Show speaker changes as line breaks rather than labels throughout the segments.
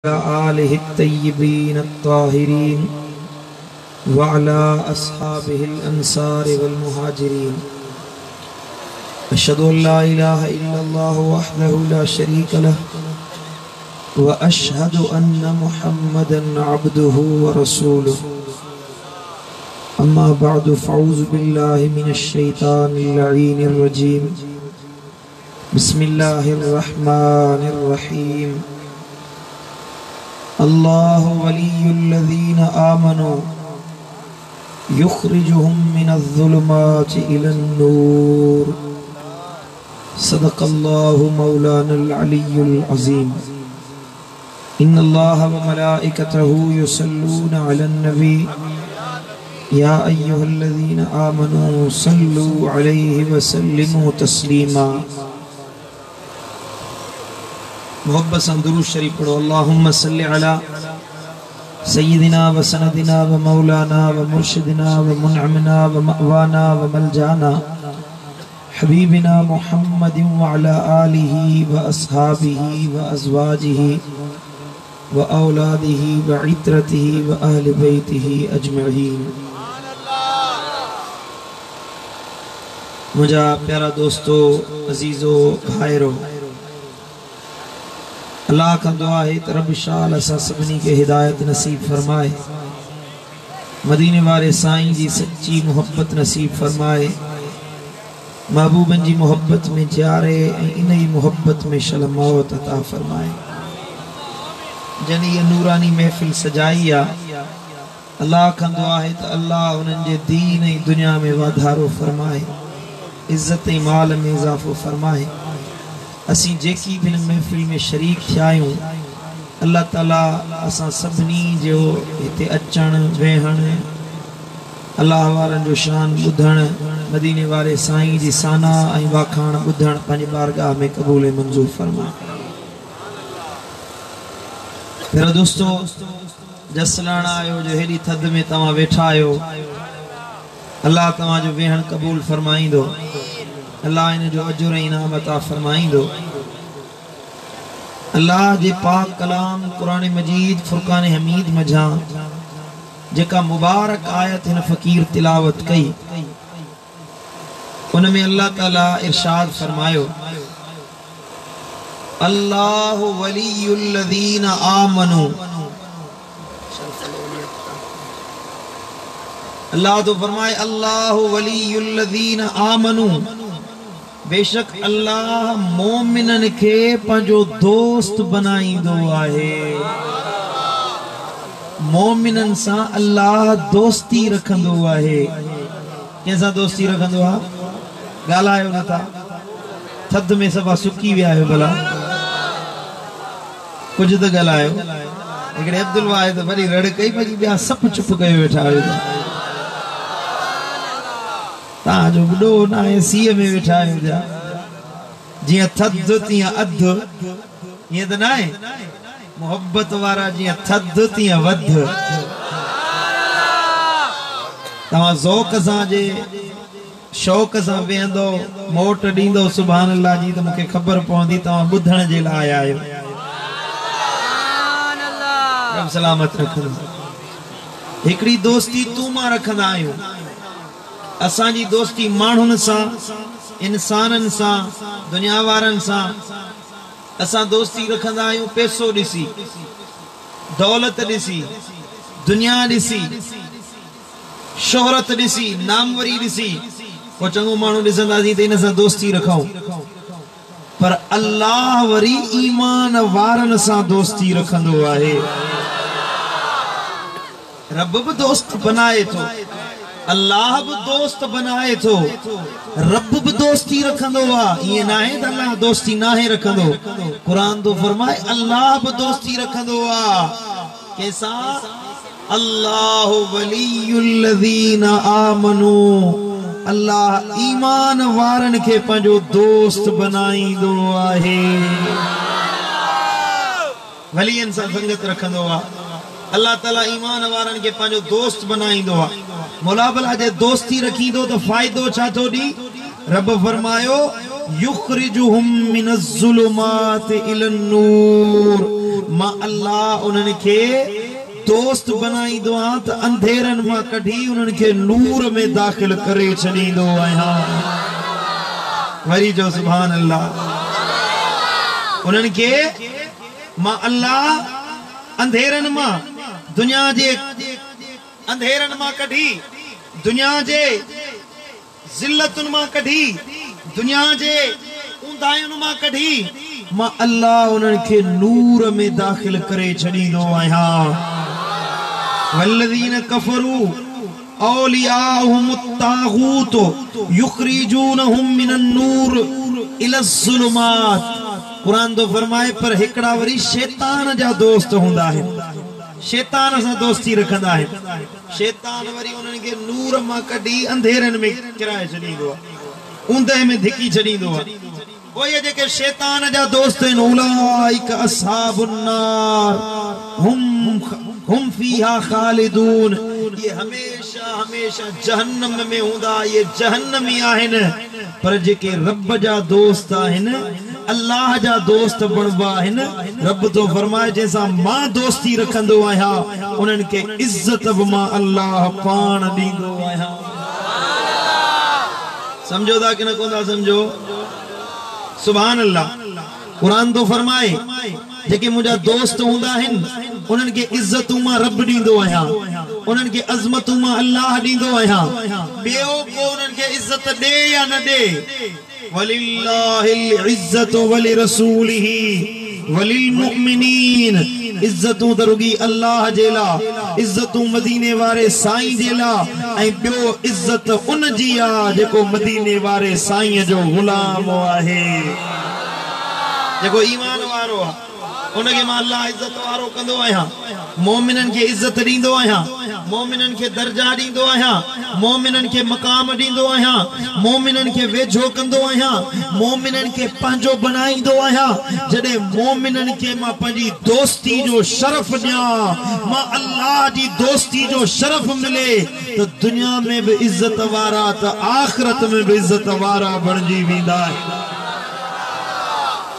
आलिहि तय्यिबीन अत्ताहिरीन व अला अस्हाबिहिल अंसारि वल मुहाजिरीन। अशहदु अल्ला इलाहा इल्लल्लाह वहदहु ला शरीका लहु व अशहदु अन्ना मुहम्मदन अब्दुहु व रसूलुहु। अम्मा बअदु फ़अऊज़ु बिल्लाहि मिनश शैतानिर लईनिर रजीम। बिस्मिल्लाहिर रहमानिर रहीम। अल्लाहु वलियुल्लज़ीना आमनू युख़्रिजुहुम मिनज़्ज़ुलुमाति इलन्नूर। सदक़ल्लाहु मौलानल अलियुल अज़ीम। इन्नल्लाहा व मलाइकतहु युसल्लूना अलन नबी या अय्युहल्लज़ीना आमनू सल्लू अलैहि व सल्लिमू तस्लीमा। मोहब्बत से दुरूद शरीफ पढ़ो। अल्लाहुम्मा सल्लि अला सय्यिदिना व सनदिना व मौलाना व मुर्शिदिना व मुनअमिना व मअवाना व मलजाना हबीबिना मुहम्मदिन व अला आलिहि व अस्हाबिहि व अज़वाजिहि व औलादिहि व इत्रतिहि व अहले बैतिहि अजमईन। मुझा प्यारा दोस्तों, अजीजो, भाइरों, अल्लाह का दुआ है तो रब शाल असा सभिनी के हिदायत नसीब फरमाए, मदीने वाले साईं जी सच्ची मोहब्बत नसीब फरमाए, महबूबन जी मोहब्बत में जारे इन ही मोहब्बत में शल मौत अता फरमाए। जन ये नूरानी महफिल सजाई आ, अल्लाह का दुआ है तो अल्लाह उनके दीन ही दुनिया में वाधारो फरमाए, इज्जत माल में इजाफो फरमाए। असी जेकी भी महफिल में शरीक थियायूं, अल्लाह ताला असां सभिनी जो हिते अचण वेहण, अल्लाह वारनि जो शान ॿुधण, मदीने वारे साईं जी साना ऐं वाखाण ॿुधण पंहिंजे बारगाह में क़बूल मंज़ूर फरमाए। मेरा दोस्तों, जसलाना आयो जो हेॾी थधि में तव्हां वेठा आहियो, अल्लाह तव्हां जो वेहण क़बूल फरमाईंदो, अल्लाह इन जो अजुर इनाम अता फरमाईंदो। अल्लाह जे पाक कलाम कुरान मजीद फुरकान हमीद मझा जेका मुबारक आयत हिन फ़कीर तिलावत कई, उनमें अल्लाह ताला इरशाद फरमायो, अल्लाहु वलियुल्लज़ीना आमनू। अल्लाह तो फरमाए अल्लाहु वलियुल्लज़ीना आमनू, बेशक अल्लाह मोमिनन के पंजो दोस्त बनाईंदो आहे। मोमिनन सा अल्लाह दोस्ती रखंदो आहे। कैसा दोस्ती रखंदो आ? गालायो न था, थद में सभा सुकी विया आहियो, भला कुछ तो गालायो। हिकिड़े अब्दुल वाहिद वरी रड़ कई भई ॿिया सभु चुप कयो वेठा आहियो। तव्हां जो बुॾो न आहे, सीअ में वेठा आहियो जा, जियां थधि तीअं अधु, ईअं त न आहे। मोहब्बत वारा जियां थधि तीअं वधि। तव्हां ज़ौक़ सां जे शौक़ सां वेहंदो, मोट ॾींदो सुभान अल्लाह जी, त मूंखे ख़बर पवंदी तव्हां ॿुधण जे लाइ आया आहियो। रब सलामत रखंदो। हिकिड़ी दोस्ती तूं मां रखंदा आहियूं। असांजी दोस्ती माण्हुनि सां, इंसाननि सां, दुनिया वारनि सां असां दोस्ती रखंदा आहियूं। पैसो ॾिसी, दौलत ॾिसी, दुनिया ॾिसी, शोहरत ॾिसी, नामवरी ॾिसी, पोइ चङो माण्हू ॾिसंदासीं त इन सां दोस्ती रखूं। पर अल्लाह वरी ईमान वारनि सां दोस्ती रखंदो आहे। रब बि दोस्त बनाए थो, अल्लाह भी दोस्त बनाए थो, रब भी दोस्ती रखंदो आ। ये ना है अल्लाह दोस्ती ना है रखंदो। कुरान तो फरमाए अल्लाह भी दोस्ती रखंदो आ। कैसा? अल्लाहु वलियुल्लज़ीना आमनू, अल्लाह ईमान वारन के पंजो दोस्त बनाईंदो आहे। वलियन सां संगत रखंदो आ। अल्लाह ताला ईमान वारन के पंजो दोस्त बनाईंदो आ। मुलाबला जे दोस्ती रखींदो तो फायदो छा थो दी? रब फरमायो युखरिजुहुम मिनज़्ज़ुलुमाति इलन नूर, मां अल्लाह उन्हनि खे दोस्त बनाईंदो आहियां त अंधेरनि मां कढी उन्हनि खे नूर में दाख़िल करे छॾींदो आहियां। वरी जो सुभान अल्लाह। उन्हनि खे मां अल्लाह अंधेरनि मां दुनिया जे अंधेरनि मां कढी दुनिया जे ज़िल्लतुनि मां कढी दुनिया जे ऊंदाहियुनि मां कढी मां अल्लाह उन्हनि खे नूर में दाख़िल करे छॾींदो आहियां। वल्लज़ीन कफ़रू औलियाहुमुत तागूत युखरिजूनहुम मिनन नूर इलज़्ज़ुलुमात। कुरान तो फरमाए पर हिकड़ा वरी शैतान जा दोस्त हुंदा आहिनि, शैतान सां दोस्ती रखंदा आहिनि। शैतान वरी उन्हनि खे नूर मां कढी अंधेरनि में किराए छॾींदो आहे, ऊंदहि में धिकी छॾींदो आहे। पोइ जेके शैतान जा दोस्त आहिनि उलाइक अस्हाबुन नार हुम फीहा खालिदून। ये हमेशा हमेशा जहन्नम में हुंदा, ये जहन्नमी आहिनि। पर जेके रब जा दोस्त आहिनि, अल्लाह जा दोस्त बणबा आहिनि, रब तो फरमाए जैसा मां दोस्ती रखंदो आहियां उन्हनि खे इज्जत बि मां अल्लाह पाण ॾींदो आहियां। समझो था कि न कोन था समझो? सुभान अल्लाह। कुरान तो फरमाए जेके मुंहिंजा दोस्त हूंदा आहिनि उन्हनि खे इज्जतूं मां रब ॾींदो आहियां, उन्हनि खे अज़मतूं मां अल्लाह ॾींदो आहियां। ॿियो को उन्हनि खे इज्जत ॾे या न ॾे। वलिल्लाहिल इज्जतु वलिरसूलिही वलिल मुमिनीन। इज्जतूं त रुगी अल्लाह जे लाइ, इज्जतूं मदीने वारे साईं जे लाइ, ऐं ॿियो इज्जत उन जी आहे जेको मदीने वारे साईं जो गुलाम आहे, जेको ईमान वारो आहे। उनखे मां अल्लाह इज्जत वारो कंदो आहियां। मोमिननि खे इज्जत ॾींदो आहियां, मोमिननि खे दर्जा ॾींदो आहियां, मोमिननि खे मक़ाम ॾींदो आहियां, मोमिननि खे वेझो कंदो आहियां, मोमिननि खे पंहिंजो बनाईंदो आहियां। जॾहिं मोमिननि खे मां पंहिंजी दोस्ती जो शरफ़ ॾियां, मां अल्लाह जी दोस्ती जो शरफ़ मिले त दुनिया में बि इज्जत वारा त आख़िरत में बि इज्जत वारा बणिजी वेंदा।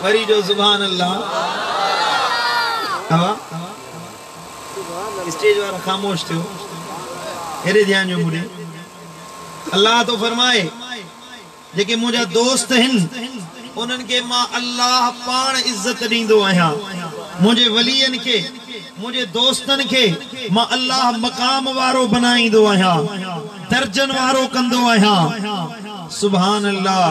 वरी जो सुभान अल्लाह। स्टेज वाला खामोश थियो, हेरे ध्यान जो मुझे। अल्लाह तो फरमाए जेके मुंहिंजा दोस्त आहिनि उन्हनि खे मां अल्लाह पाण इज्जत ॾींदो आहियां। मुंहिंजे वलियनि खे, मुंहिंजे दोस्तनि खे मां अल्लाह मक़ाम वारो बनाईंदो आहियां, दर्जन वारो कंदो आहियां। सुभान अल्लाह।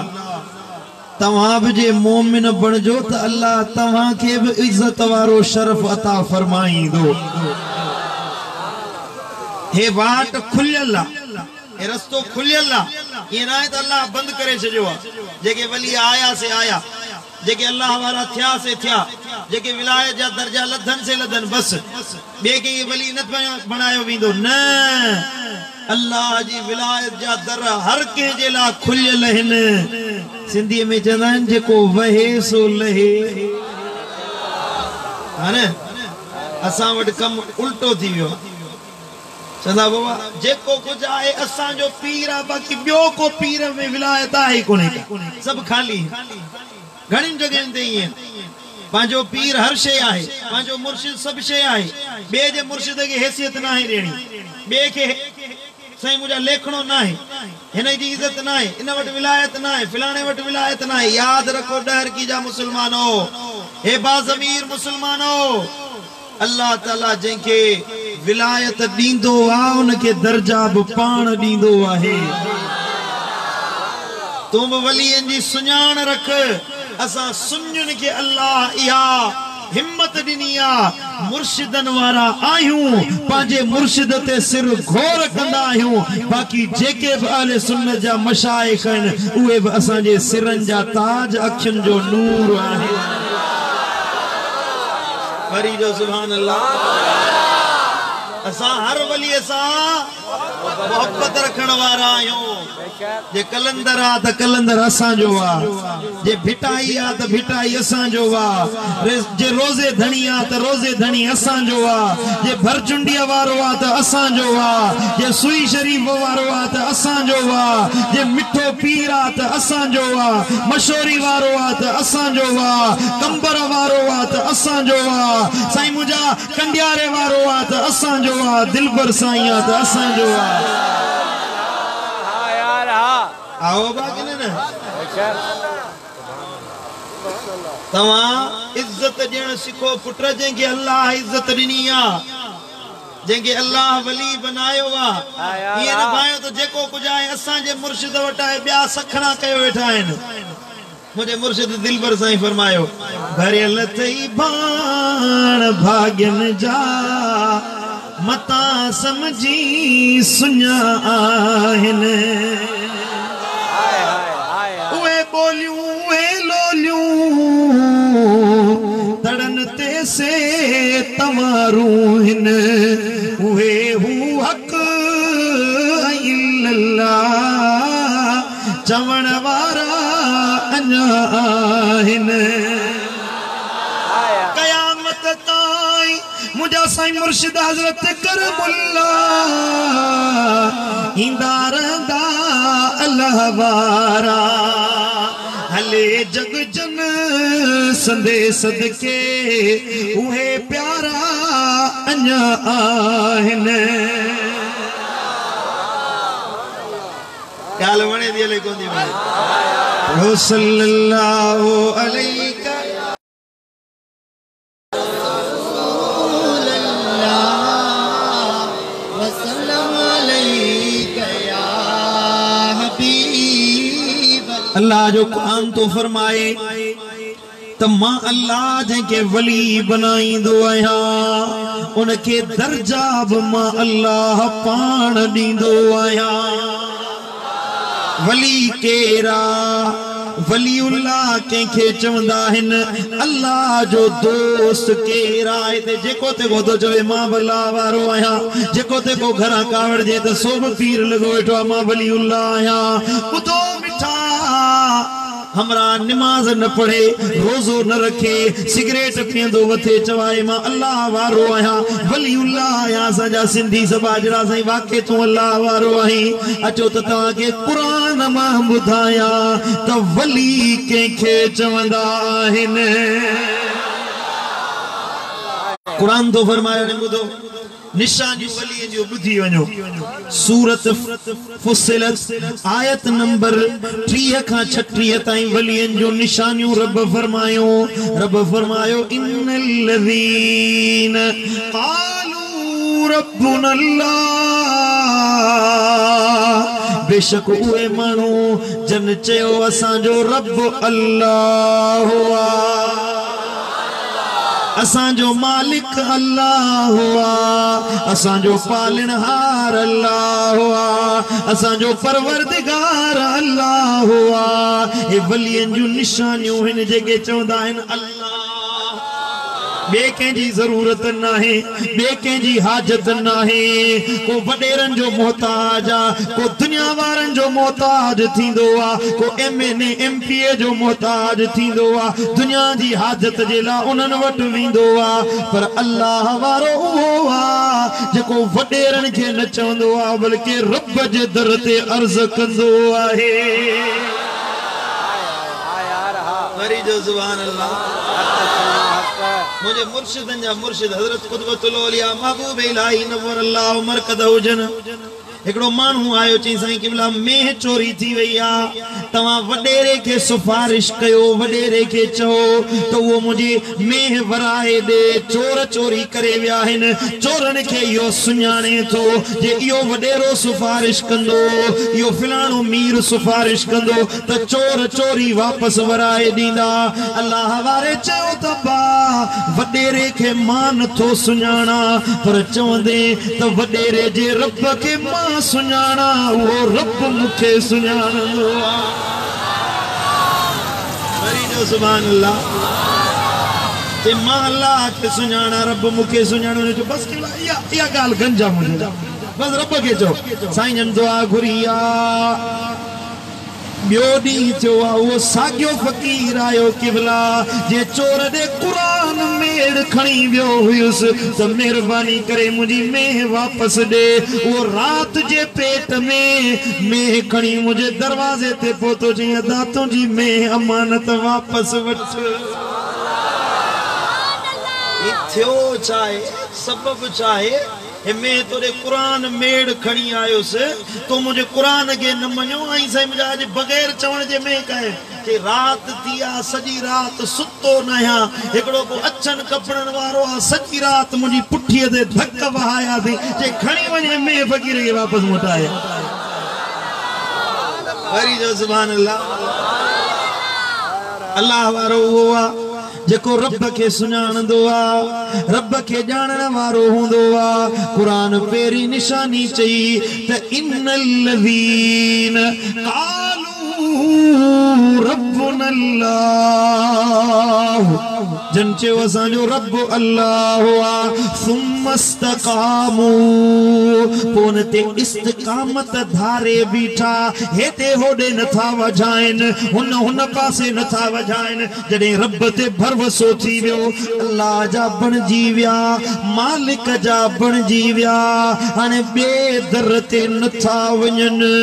तव्हां बि जे मोमिन बणजो त अल्लाह तव्हां खे बि इज्जत वारो शरफ़ अता फरमाईंदो। हे वाट खुलियल आहे, हे रस्तो खुलियल आहे। ये ना है तो अल्लाह बंद करे छॾियो आहे। जेके वली आया से आया, जेके अल्लाह वारा थिया से थिया, जेके विलायत जा दर्जा लधन से लधन, बस ॿिए के वली न बणायो वेंदो न। अल्लाह जी विलायत जा दर हर कंहिं जे लाइ खुलियल आहिनि। सिंधीअ में चवंदा आहिनि जेको वहे सो लहे। हाणे असां वटि कमु उल्टो थी वियो। चंदा बाबा जेको कुछ आहे असांजो पीर आहे, बाक़ी ॿियो को पीर में विलायत आहे कोन्हे, सभु खाली। घणी जॻहियुनि ते ईअं पंहिंजो पीर हर शइ आहे, पंहिंजो मुर्शिद सभु शइ आहे, ॿिए जे मुर्शिद खे हैसियत न आहे ॾियणी, ॿिए खे साईं मुंहिंजा लेखणो न आहे, हिन जी इज़त न आहे, इन वटि विलायत न आहे, फिलाणे वटि विलायत न आहे। यादि रखो डहरकी जा मुस्लमानो, हे बाज़मीर मुस्लमानो, अल्लाह ताला जंहिंखे विलायत ॾींदो आहे उनखे दर्जा बि पाण ॾींदो आहे। तूं बि वलियनि जी सुञाण रख। असां सुञुनि खे अल्लाह इहा हिम्मत ॾिनी आहे, मुर्शिदनि वारा आहियूं, पंहिंजे मुर्शिद ते सिर घोर कंदा आहियूं। बाक़ी जेके बि अहले सुन्नत जा मशाइख आहिनि उहे बि असांजे सिरनि जा ताज, अखियुनि जो नूर आहे। वरी जो सुभान अल्लाह। असा हर वली सा मोहब्बत रखण वारा आहियूं जे कलंदर आ त कलंदर असां जो आ जे भिटाई आ त भिटाई असां जो आ जे रोज़े धणी आ त रोज़े धणी असां जो आ जे भरचुंडीअ वारो आ त असां जो आ जे सुई शरीफ वारो आ त असां जो आ जे मिठो पीर आ त असां जो आ मशोरी वारो आ त असां जो आ कंबर वारो आ त असां जो आ साईं मुंहिंजा कंडियारे वारो आ त असां जो आ दिलबर साईं आ त असां जो आ आओ बाकी न तवा इज्जत ॾियण सिखो पुट जंहिंखे अल्लाह इज्जत ॾिनी आ जंहिंखे अल्लाह वली बनायो आ ईअं न भायो त जेको कुझु आहे असांजे मुर्शिद वटि आहे ॿिया सखणा कयो वेठा आहिनि मुझे मुर्शिद दिलबर साईं फरमायो भरियल थई भाण भाग्यन जा मता समझी सुञा आहिनि उहे ॿोलियूं उहे लोलियूं तड़न ते से तवारूं हिन उहे हू हक़ इल्लल्लाह चवण वारा अञा आहिनि क़यामत ताईं मुझा साईं मुर्शिद हज़रत करमुल्ला ईंदा रहंदा अल्लाह वारा हले जग जन संदे सदके उहे प्यारा अञा आहिनि ख्याल वणे थी हले कोन थी वणे सल्लल्लाहु अलैहि अल्लाह जो कुरान तो फरमाए त मां अल्लाह जंहिंखे वली बनाईंदो आहियां उनखे दर्जा बि मां अल्लाह पाण ॾींदो आहियां वली केरा वलीउल्लाह कंहिंखे चवंदा आहिनि अल्लाह जो दोस्त केरा हिते जेको तेको थो चवे मां अल्लाह वारो आहियां जेको तेको घरां कावड़जे त सो बि पीर लॻो वेठो आहे मां वलीउल्लाह आहियां ॿुधो मिठा हमरा नमाज न पढ़े रोज़ो न रखे सिगरेट पींदो वथे चवाए मां अल्लाह वारो आहियां वलीउल्लाह आहियां असांजा सिंधी सबाजरा साईं वाक़ई तूं अल्लाह वारो आहीं अचो त तव्हांखे क़ुरान मां ॿुधायां त वली कंहिंखे चवंदा आहिनि क़ुरान तो फरमायो ने ॿुधो निशानियूं वली जो ॿुधी वञो सूरत फुसिलत आयत नंबर 30 खां 36 ताईं वलियन जो निशानियूं रब फरमायो इन्नल लज़ीन क़ालू रब्बुना अल्लाह बेशक उहे माण्हू जन चयो असांजो रब अल्लाह हुआ असांजो मालिक अल्लाह हुआ असांजो पालनहार अल्लाह हुआ असांजो परवरदिगार अल्लाह हुआ ये वलियन जो निशानियूं हिन जेके चवंदा आहिनि अल्लाह बे कंहिंजी ज़रूरत नाहे बे कंहिंजी हाजत नाहे को वडेरन जो मोहताज आ को दुनिया वारन जो मोहताज थींदो आ को MNA MPA जो मोहताज थींदो आ दुनिया जी हाजत जे ला उन्हनि वटि वेंदो आ पर अल्लाह वारो उहो आ जेको वडेरन खे न चवंदो आ बल्कि रब जे दर ते अर्ज़ कंदो आहे वरी जो सुभान अल्लाह मुझे मुर्शिदन जा मुर्शिद हजरत कुतुबुल औलिया महबूब इलाही नवर अल्लाह मरकद हुजन एकड़ो मानू आयो चई साईं किबला मेह चोरी थी वई आ तवा वडेरे के सिफारिश कयो वडेरे के चो तो वो मुझे मेह वराए दे चोर चोरी करे विया आहिन चोरन के यो सुञाणे थो जे इयो वडेरो सिफारिश कंदो इयो फिलाणो मीर सिफारिश कंदो त चोर चोरी वापस वराए दींदा अल्लाह वारे चयो त बा वडेरे के मान थो सुञाणा पर चवंदे त वडेरे जे रब के मां सुञाणा वो रब मुखे सुञाणंदो आ वरी जो सुभान अल्लाह ते मां अल्लाह के सुञाणा रब मूंखे सुञाणो ने बस इहा ॻाल्हि गंजा मुंहिंजी बस रब खे चओ साईं जन दुआ घुरी ॿियो ॾींहुं थियो आहे उहो साॻियो फ़क़ीर आयो क़िबला जे चोर ॾे क़ुरान मेड़ खणी वियो हुयुसि त महिरबानी करे मुंहिंजी मेह वापसि ॾे उहो राति जे पेट में मेह खणी मुंहिंजे दरवाज़े ते पहुतो चई अदा तुंहिंजी मेह अमानत वापसि वठ थियो चाहे सबब चाहे मैं तोरे कुरान मेड़ खणी आयुसि तो मुझे कुरान के न मञो आई साईं मुझे आज बगैर चवण जे में कहे कि रात दिया सजी रात सुतो न आहियां हिकिड़ो को अछन कपड़न वारो आ सजी रात मुझी पुठीअ ते धक वहाया थी जे खणी वञे में फ़क़ीर खे वापसि मोटाए वरी जो सुभान अल्लाह अल्लाह वारो उहो आहे जेको रब के सुञाणंदो आहे रब के ॼाणण वारो हूंदो आहे क़ुरान पहिरीं निशानी चई त इन्नल्लज़ीन क़ालू रब्बुना अल्लाह जन चयो असांजो रब अल्लाह आहे सुम्मा इस्तक़ामू पोइ उन ते इस्तिक़ामत धारे बीठा हेॾे होॾे नथा वॼाइनि हुन पासे नथा वॼाइनि जॾहिं रब ते भरवसो थी वियो अल्लाह जा बणिजी विया मालिक जा बणिजी विया हाणे ॿिए दर ते नथा वञनि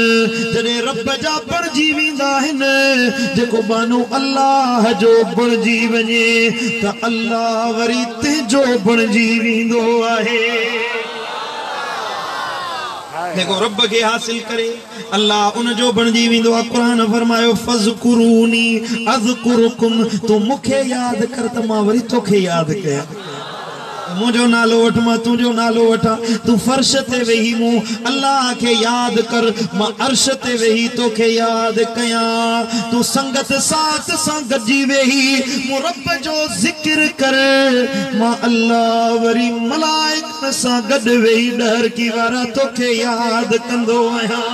जॾहिं रब जा बणिजी वेंदा आहिनि जेको बानो अल्लाह जो बणिजी वञे त अल्लाह वरी तुंहिंजो बणिजी वेंदो आहे देखो रब के हासिल करे अल्लाह उन जो बणिजी वेंदो आहे क़ुरान फरमायो फज़कुरूनी अज़कुरुकुम तू मूंखे यादि कर त मां वरी तोखे यादि कयां मुझो नालो वठ मां तुझो नालो वठा तू फर्श ते वेही मु अल्लाह के याद कर मां अर्श ते वेही तोखे याद कया तू संगत साथ सां गजी वेही मु रब जो जिक्र कर मां अल्लाह वरी मलाइक सां गड वेही डर की वारा तोखे याद कंदो आया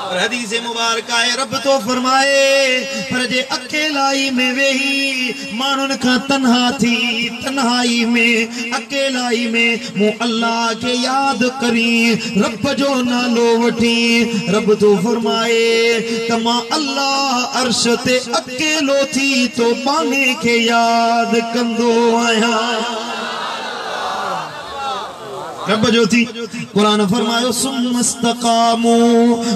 और हदीस मुबारक है रब तो फरमाए पर जे अकेलाई में वेही मानुन का तन्हा थी तन्हाई में अकेलाई में मु अल्लाह के याद करी रब जो नालो वठी रब तो फरमाए तमा अल्लाह अर्श ते अकेलो थी तो बाने के याद कंदो आया रब जो थी कुरान फरमायो सुमस्तकामू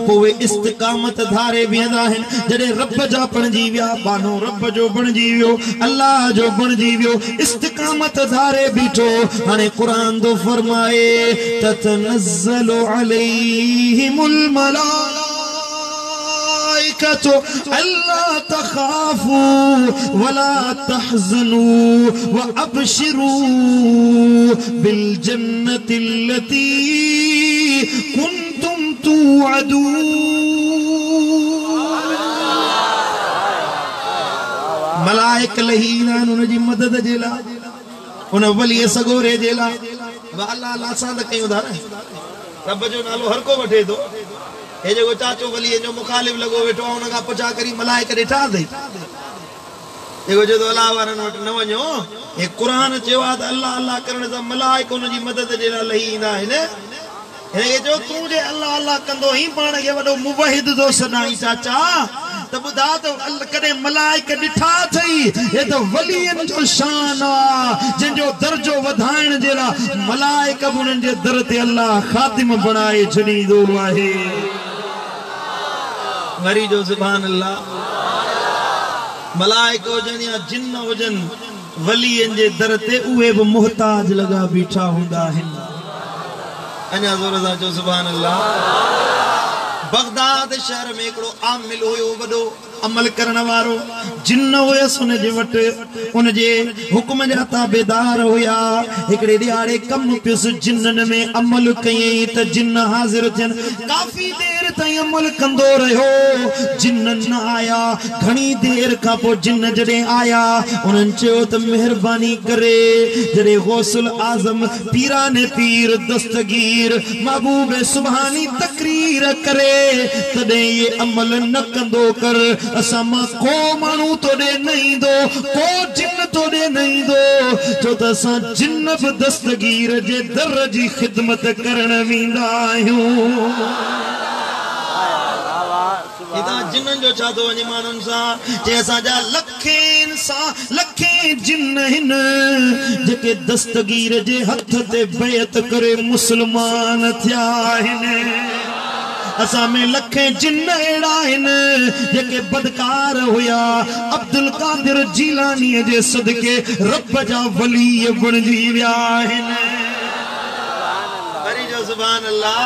पोइ इस्तिकामत धारे वेंदा आहिनि जॾहिं रब जा बणिजी विया बानो रब जो बणिजी वियो अल्लाह जो बणिजी वियो इस्तिकामत धारे बीठो हाणे कुरान तो फरमाए ततनज़्ज़लु अलैहिमुल मलाइकतु अल्ला तखाफू वला तहज़नू व अबशिरू बिल जन्नति लती कुंतुम तुअदून मलाइक लहीना उन जी मदद जे लाइ उन वली सगोरे जे लाइ अल्लाह अल्लाह सां कयूं था न रब जो नालो हर को वठे थो हे जेको चाचो वली जो मुखालिफ लगो वेठो उन का पुछा करी मलाइक ॾिठा अथई जेको जो अल्लाह वारनि वटि न वञो हे क़ुरान चयो आहे त अल्लाह अल्लाह करण सां मलाइक उन जी मदद जे लाइ लही ईंदा आहिनि हिनखे चयो तूं जे अल्लाह अल्लाह कंदो ई पाण खे वॾो मुवहिद थो सॾाई चाचा त ॿुधा त कॾहिं मलाइक ॾिठा अथई हे त वलियनि जो शान आहे जंहिंजो दर्जो वधाइण जे लाइ मलाइक बि उन्हनि जे दर ते अल्लाह ख़ातिम बणाए छॾींदो आहे वरी जो सुभान अल्लाह मलाइक हुजनि या जिन हुजनि वलियनि जे दर ते उहे बि मुहताज लॻा बीठा हूंदा आहिनि अञा ज़ोर सां चओ सुभान अल्लाह बगदाद शहर में हिकिड़ो आमिल हुयो वॾो अमल करण वारो जिन हुयसि उन जे वटि उन जे हुक्म जा ताबेदार हुया हिकिड़े ॾियारे कम पियुसि जिन्ननि में अमल कयईं त जिन हाज़िर थियनि काफ़ी देर ताईं अमल कंदो रहियो जिन न आया घणी देर खां पोइ जिन जॾहिं आया उन्हनि चयो त महिरबानी करे जॾहिं गौसुल आज़म पीराने पीर दस्तगीर महबूब सुभानी तकरीर करे तॾहिं ये अमल न कंदो कर असां मां को माण्हू तोॾे न ईंदो को जिन तोॾे न ईंदो छो त असां जिन बि दस्तगीर जे दर जी ख़िदमत करण वेंदा आहियूं इदा जिन्ननि जो छा थो वञे माण्हुनि सां जे असांजा लखे जिन आहिनि जेके दस्तगीर जे हथ ते बैत करे मुस्लमान थिया आहिनि असां में लखे जिन अहिड़ा आहिनि जेके बदकार हुया अब्दुल कादिर जीलानीअ जे सदके रब जा वली बणिजी विया आहिनि वरी जो सुभान अल्लाह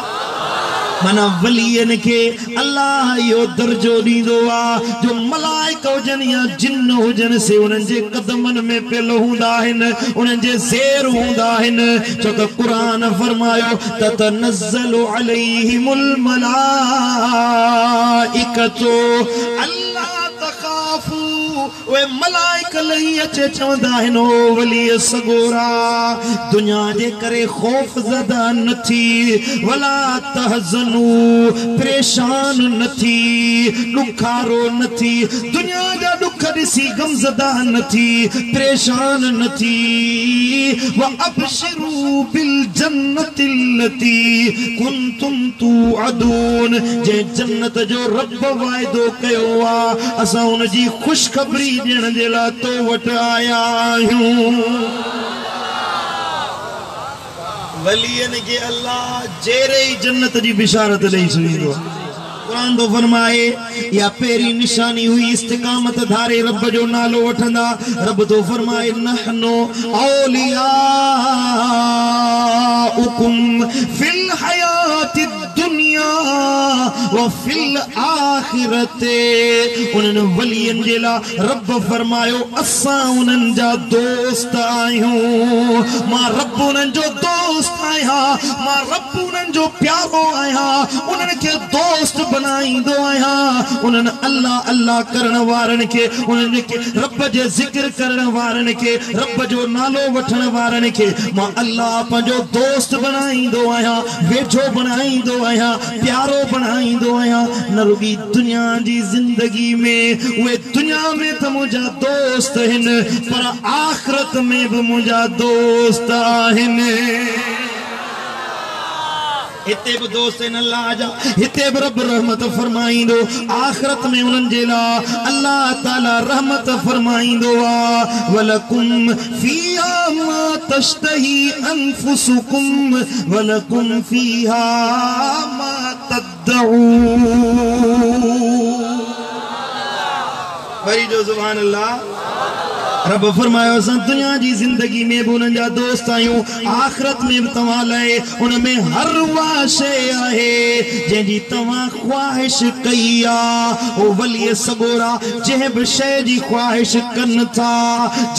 माना वलियन के अल्लाह यो दर्जो दीदो आ जो मलाइका हुजन या जिन्न हुजन से उनन जे कदमन में पेलो हुंदा आहिन उनन जे ज़ेर हुंदा आहिन छो त कुरान फरमायो ततनज़्ज़लु अलैहिमुल मलाइकतु अल्लाह तखाफू वे मलाइका लही अचे चवंदा आहिन ओ वली सगोरा दुनिया जे करे खौफ ज़दा न थी वला तहज़नु परेशान न थी दुखारो न थी दुनिया जा दुख ॾिसी गमज़दा न थी परेशान न थी व अबशिरू बिल जन्नतिल लती कुंतुम तुअदून जे जन्नत जो रब वायदो कयो आ असां उन जी खुशखबरी ॾियण जे लाइ तो वटि आया आहियूं वलियन के अल्लाह जेरे जन्नत जी बिशारत ॾेई छॾींदो कुरान तो फरमाए या पेरी निशानी हुई इस्तिकामत धारे रब जो नालो वठंदा रब तो फरमाए नहनो औलिया उकुम फिल हयाति दुनिया व फिल आखिरते उनन वलियन जे ला रब फरमायो असां उनन जा दोस्त आहियूं मां रब उनन जो दोस्त आहियां मां रब उनन जो प्यारो आहियां उनन के दोस्त बनाईंदो आहियां उनन अल्लाह अल्लाह करण वारन के उनन के रब जे जिक्र करण वारन के रब जो नालो वठण वारन के मां अल्लाह पंहिंजो दोस्त बनाईंदो आहियां वेझो बनाईंदो आहियां प्यारो बनाईंदो आहियां न रुगी दुनिया जी जिंदगी में उहे दुनिया में त मुंहिंजा दोस्त आहिनि पर आखिरत में बि मुंहिंजा दोस्त आहिनि इते भी दोस्त इन अल्लाह जा इते भी रब रहमत फरमाइंदो आखिरत में उनन जे ला अल्लाह ताला रहमत फरमाइंदो आ वलकुम फीहा मा तश्तही अनफुसुकुम वलकुम फीहा मा तदऊन वरी जो सुभान अल्लाह रब फरमायो असां दुनिया जी जिंदगी में भी उनन जा दोस्त आहियूं आखिरत में भी तव्हां लाइ उन में हर उहा शइ आहे जंहिंजी तव्हां ख्वाहिश कई आहे ओ वली सगोरा जंहिं बि शइ जी ख्वाहिश कनि था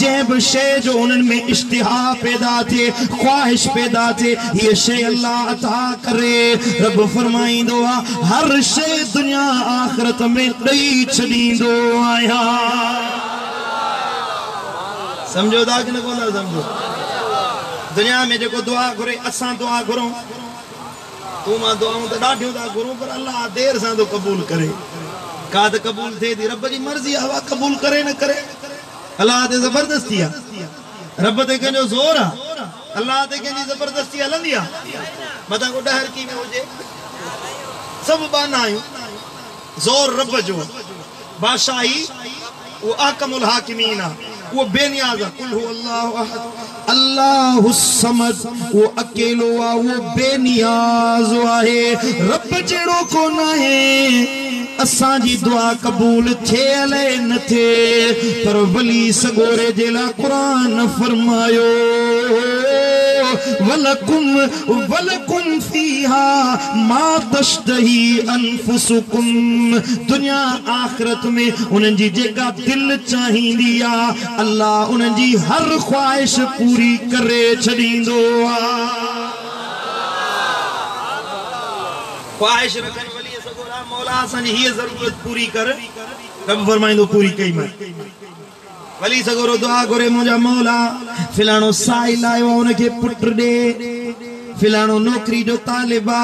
जंहिं बि शइ जो उन्हनि में इश्तिहा पैदा थिए ख्वाहिश पैदा थिए हीअ शइ अल्लाह अता करे रब फरमाईंदो आहे हर शइ दुनिया आखिरत में ॾेई छॾींदो आहियां समझो था कि न कोन समझो दुनिया में जो दुआ घुरे असां दुआ घुरूं तू मां दुआऊं तो ॾाढियूं था घुरूं पर अल्लाह देर सां तो कबूल करे का त कबूल थिए थी रब जी मर्ज़ी आहे कबूल करे न करे अल्लाह ते ज़बरदस्ती आहे रब ते कंहिंजो ज़ोर आहे अल्लाह ते कंहिंजी ज़बरदस्ती हलंदी आहे मथां को ॾहरकी में हुजे सभु बाना आहियूं ज़ोर रब जो बादशाही वो अहकमुल हाकिमीन आहे वो बेनियाज़ कुल हु अल्लाहु अहद अल्लाहु समद वो अकेलो आ वो बेनियाज़ आहे रब जहिड़ो कोन आहे असां जी दुआ कबूल थे अले न थे पर वली सगोरे जे ला कुरान फरमायो वलकुम फीहा मा तश्तही अनफुसुकुम दुनिया आखिरत में उनन जी जेका दिल चाहींदी आ अल्लाह उनन जी हर ख्वाहिश पूरी करे छड़ींदो आ ख्वाहिश रखन वली सगोरा मौला असांजी हीअ ज़रूरत पूरी कर रब फरमाइंदो पूरी कई मां वली सगोरो दुआ घुरे मुंहिंजा मौला फिलाणो साहिल आयो उनखे पुट ॾे फिलानो नौकरी जो तालिबा,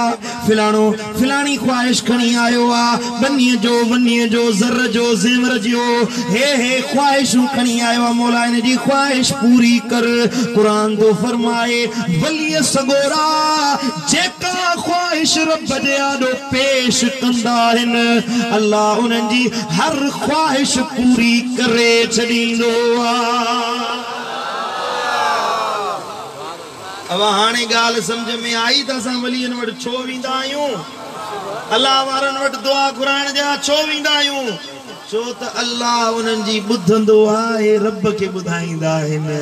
फिलानो फिलानी ख्वाहिश खणी आयो आ, बन्नीअ जो ज़र जो ज़ेवर जो हे ख्वाहिशूं खणी आयो आ। मौला इन जी ख्वाहिश पूरी कर। कुरान तो फरमाए वली सगोरा जेका ख्वाहिश रब दे आॾो पेश कंदा आहिन, अल्लाह उन्हनि जी हर ख्वाहिश पूरी करे छॾींदो आ। अब हाणे ॻाल्हि सम्झ में आई त असां वलियन वटि छो वेंदा आहियूं, अल्लाह वारनि वटि दुआ घुराइण जा छो वेंदा आहियूं? छो त अल्लाह उन्हनि जी ॿुधंदो आहे, रब खे ॿुधाईंदा आहिनि।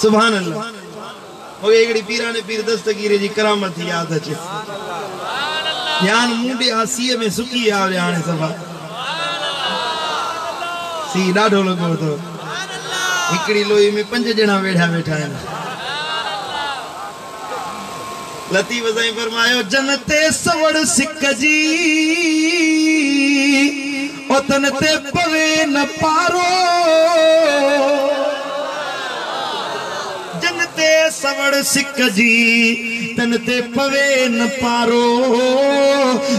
सुभान अल्लाह। मूंखे हिकिड़ी पीराने पीर दस्तगीर जी करामत यादि अचे। ध्यान मुंडे आसीअ में सुकी आया हाणे सभा सी ॾाढो लॻो अथव। हिकिड़ी लोई में 5 ॼणा वेठा आहिनि। लतीफ़ साईं फरमायो जनते सवड़ सिक जी ओ तन ते पवे न पारो, जनते सवड़ सिक जी तन ते पवे न पारो,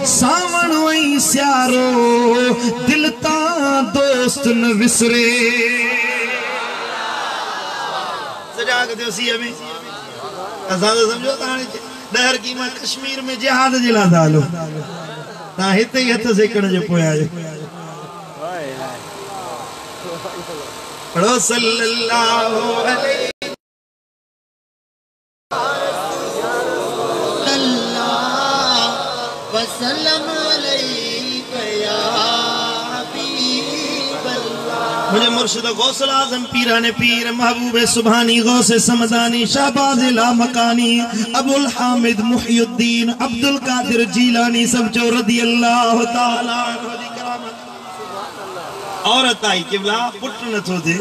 सावण वई सियारो दिल तां दोस्त न विसरे। सजाग थियो सीअ में असां तो समझो त हाणे डहर की मां कश्मीर में जिहाद जे लाइ था हलो, तव्हां हिते ई हथ सेकण जे पोयां आहियो। पढ़ो सल्लल्लाहु अलैहि वसल्लम अलैका या हबीब अल्लाह। मुझे मुर्शिद गौसल आज़म पीराने पीर महबूब सुभानी गौसे समदानी शाहबाज ला मकानी अबुल हामिद मुहियुद्दीन अब्दुल कादिर जीलानी सब जो रदी अल्लाह ताला दी करामत। औरत आई किबला पुट न तो दे,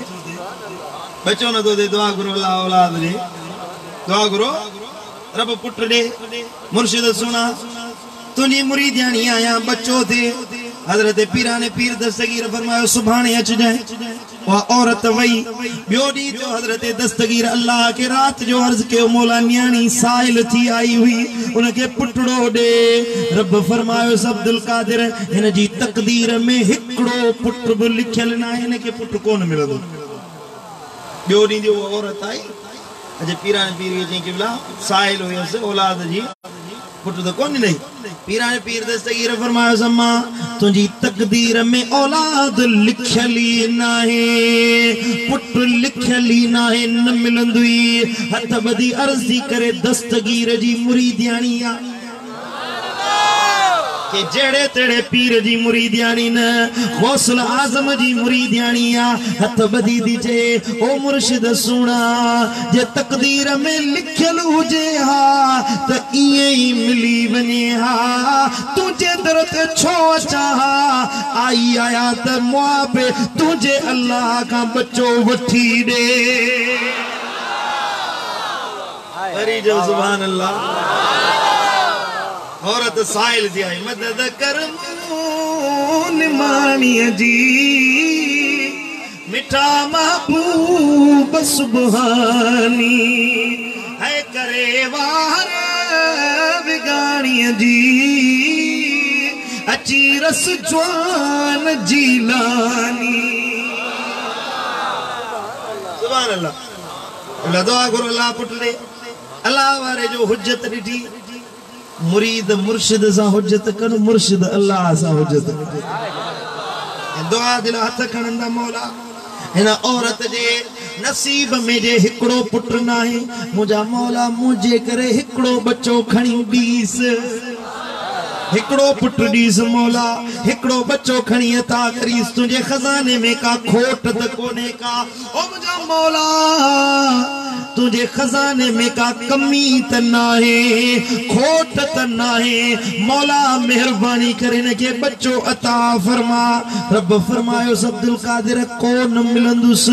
बच्चो न तो दे, दुआ करो अल्लाह औलाद दे, दुआ करो रब पुट दे। मुर्शिद सुना तुझी मुरीदियानी आया बच्चो थे। हजरत पीराने पीर दस्तगीर फरमायो सुभाणे अच जाए। वह औरत वही बियो डी जो हजरत दस्तगीर अल्लाह के रात जो अर्ज के मौला न्याणी साइल थी आई हुई, उनके पुटड़ो दे। रब फरमायो अब्दुल कादिर इन जी तकदीर में हिकड़ो पुट भी लिखल ना, इनके पुट कोन मिलंदो। बियो डी जो औरत आई अजे पीराने पीर जी किबला साइल हुयस औलाद जी पुट तो कोन नहीं। पीराने पीर दस्तगीर फरमायो सम्मा तुझी तकदीर में औलाद लिखली नाहे, पुट लिखली नाहे, न मिलंदी। हथ बदी अर्जी करे दस्तगीर जी मुरीदियानी आ के जेड़े तेड़े पीर जी मुरीदियानी न, गौसल आजम जी मुरीदियानी आ। हथ बदी दीजे ओ मुर्शिद सुना जे तकदीर में लिखल हुजे हा त इए ही मिली वने हा। तुझे दर ते छो अचा आई आया त मुआबे तुझे अल्लाह का बच्चो वठी दे। हरी जो सुभान अल्लाह। औरत साइल थी आई मदद कर निमानिया जी, मिठा महबूब सुबहानी है करे वार बिगाड़िया जी, अची रस जवान जीलानी। सुभान अल्लाह। दुआ करो अल्लाह पुटले अल्लाह वारे जो हुज्जत ॾिठी। मुरीद मुर्शिद सा हुज्जत कर, मुर्शिद अल्लाह सा हुज्जत। दुआ दिल हथ खणंदा मौला हिन औरत जे नसीब में जे हिकड़ो पुट नाहे, मुझा मौला मुझे करे हिकड़ो बच्चो खणी दीस, हिकड़ो पुट दीस मौला, हिकड़ो बच्चो खणी अता करीस। तुझे खजाने में का खोट त कोने का, ओ मुझा मौला तुझे खजाने में का कमी त नाहे, खोट त नाहे। मौला मेहरबानी करे न के बच्चो अता फरमा। रब फरमायो अब्दुल कादिर कोन मिलंदुस,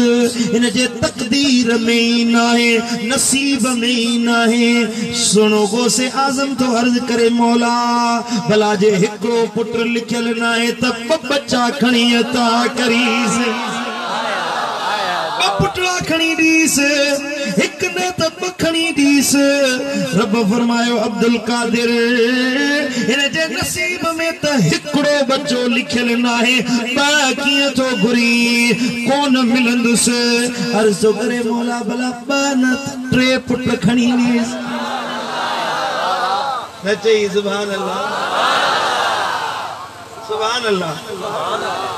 इन जे तकदीर में ही नाहे, नसीब में ही नाहे। सुनो गौसे आजम तो अर्ज करे मौला भला जे हिकड़ो पुट लिखल नाहे त बच्चा खणी अता करीस, पुटड़ा खणी दीस। एक ने तो बखनी दीस रब फरमायो अब्दुल कादिर इन जे नसीब में तो हिकड़ो बच्चो लिखल ना है बाकी तो गुरी कौन मिलंदुस अर्ज करे मौला भला बन ट्रे पुट खणी दीस नचे सुभान अल्लाह सुभान अल्लाह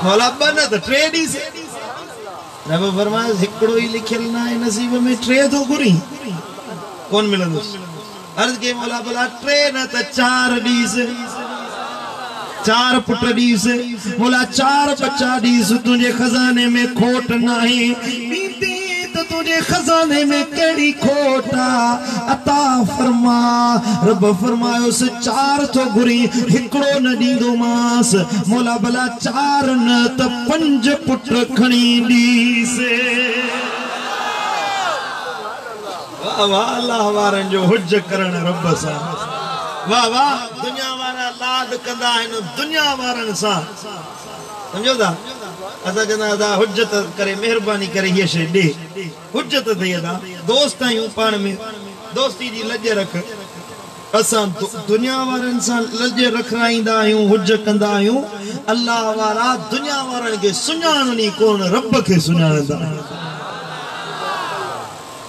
मौला बन तो ट्रे दीस रब फरमाए हिकड़ो ही लिखल ना है नसीब में ट्रे तो गुरी कौन मिलंदुस अर्ज के मौला भला ट्रे न त चार दीस चार पुट दीस मौला चार बच्चा दीस तुझे खजाने में खोट नहीं बीती तो तुझे खजाने में केड़ी खोटा अता फरमा रब फरमायो से चार तो गुरी हिकड़ो न दींदो मास मौला भला चार न त पंज पुट खणी दीस वाह वाह अल्लाह वारन जो हुज करण रब सा वाह वाह दुनिया वारा लाद कंदा आहिनि दुनिया वारन सा समझो था असा जना दा हुज्जत करे मेहरबानी करे ये शे दे हुज्जत दे दा दोस्त आयूं पाण में दोस्ती जी लज रख असा दुनिया वारन सा लज रखराईंदा आयूं हुज कंदा आयूं अल्लाह वारा दुनिया वारन के सुञाणनी कोन रब के सुञाणदा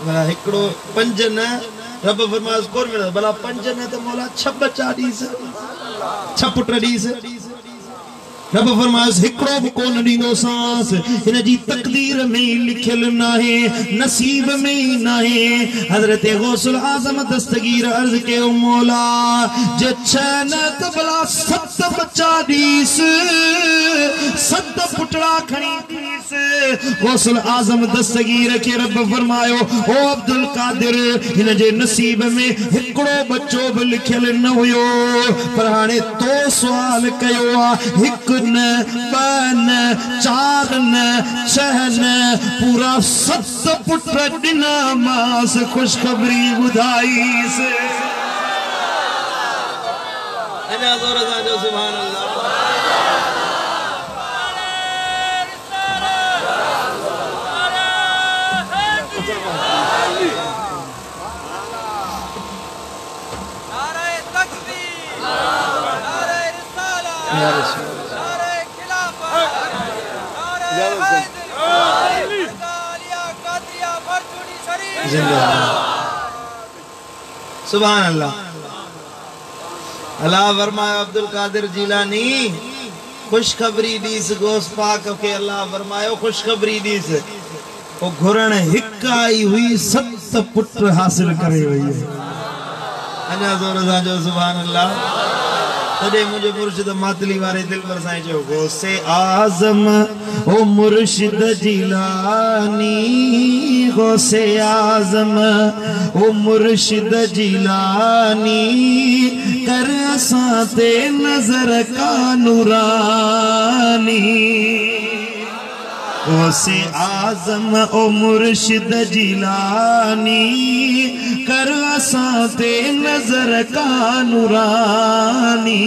भला हिकड़ो पंज न रब फरमाए कोन मिलंदो भला पंज न तो मौला छह बच्चा दीस छह पुट दीस रब फरमाए हिकड़ो भी कोन दींदो सांस इन जी तकदीर में लिखल ना है नसीब में ना है हजरत गौसुल आजम दस्तगीर अर्ज के मौला जे छह न तो भला सत बच्चा दीस सत पुटड़ा खणी दीस गौसुल आजम दस्तगीर के रब फरमायो ओ अब्दुल कादिर इन जे नसीब में हिकड़ो बच्चो भी लिखल न हुयो पर हाने तो सवाल कयो आ हिक न बन चार न छह न पूरा सत पुट दिना मास खुशखबरी बुधाई से अना जोर सा जो सुभान अल्लाह नारे तकबीर नारे रिसालत या रसूल सुभान अल्लाह अल्लाह फरमाया अब्दुल कादिर जिलानी खुशखबरी दीस गोस पाक के अल्लाह फरमायो खुशखबरी दीस वो घुरण हिक आई हुई सत पुत्र हासिल करे हुई है अना जोर सा जो सुभान अल्लाह तदे मुझे मुर्शिद मातली वाले दिल पर साईं जो गौसे आजम ओ मुर्शिद जिलानी गौसे आजम ओ मुर्शिद जिलानी कर असां ते नजर का नूरानी गौसे आजम ओ मुर्शिद जिलानी कर असां ते नजर का नूरानी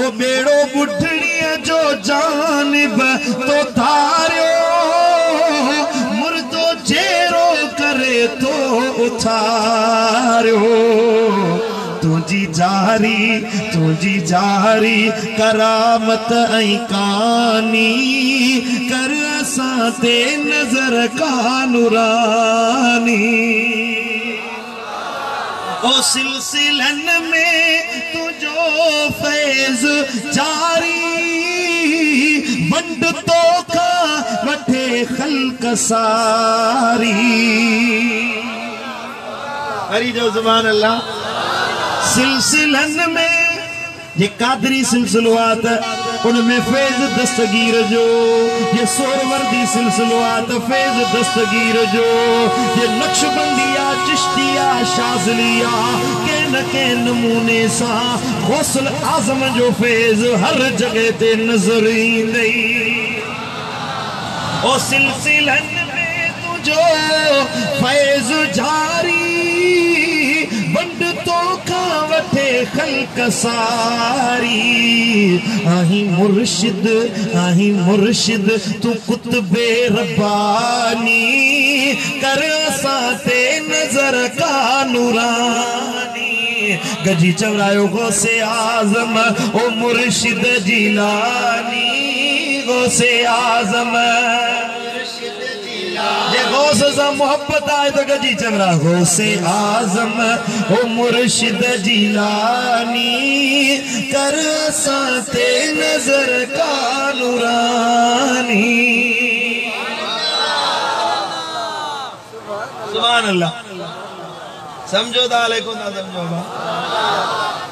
ओ बेड़ो बुढ़ड़िया जो जानिब तो धारियो मुर्दो जेरो करे तो उठारियो तुझी जारी करामत ऐं कानी कर असां ते नजर का नूरानी ओ सिलसिलन में तुझो फैज जारी वंड तो का वठे खल्क सारी हरी जो जुबान अल्लाह सिलसिलन में ये कादरी सिलसिलो आत उनमें फैज दस्तगीर जो ये सोरवर्दी सिलसिलो आत फैज दस्तगीर जो ये नक्शबंदिया चिश्तिया शाज़लिया के न के नमूने सा गौसुल आज़म जो फैज हर जगह ते नजर ईंदई ओ सिलसिलन में तुझो फैज जारी बंड तो का वठे खल्क सारी आही मुर्शिद तू कुतबे रब्बानी कर असां ते का नूरानी गजी चवरायो गौसे आजम ओ मुर्शिद जिलानी गौसे आजम जे गौस से मोहब्बत आए तो गजी चवरा गौसे आजम ओ मुर्शिद जिलानी कर साते नजर का नूरानी सुभान अल्लाह समझो ताले को ना समझो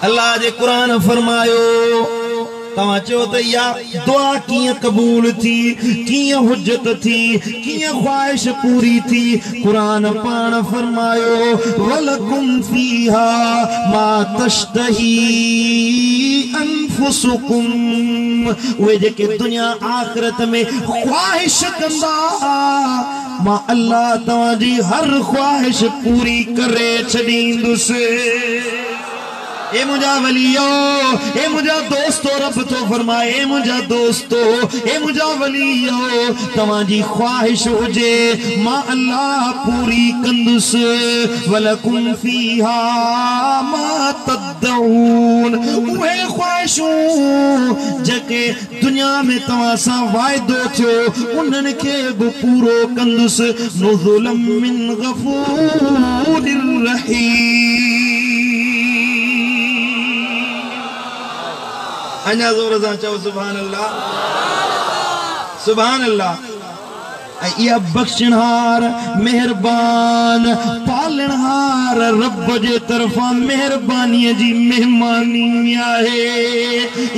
अल्लाह जे कुरान फरमायो तवा चो त या दुआ किया कबूल थी किया हुज्जत थी किया ख्वाहिश पूरी थी कुरान पान फरमायो वलकुम फीहा मा तश्तही अनफुसुकुम वे जेके दुनिया आखिरत में ख्वाहिश कंदा मां अल्लाह तवा जी हर ख्वाहिश पूरी करे छदींदुसे ए मुझा वलियो ए मुझा दोस्तो रब तो फरमाए ए मुझा दोस्तो ए मुझा वलियो तवाजी ख्वाहिश हुजे मां अल्लाह पूरी कंदुस वलकुम फीहा मा तदऊन वे ख्वाहिशूं जके दुनिया में तवा सा वायदो थियो उनन के भी पूरो कंदुस नुज़ुलम मिन गफूरिर रहीम अन्या जोर से चाहो सुभान अल्लाह या बख्शनहार मेहरबान पालनहार रब जे तरफा मेहरबानी जी मेहमानी आहे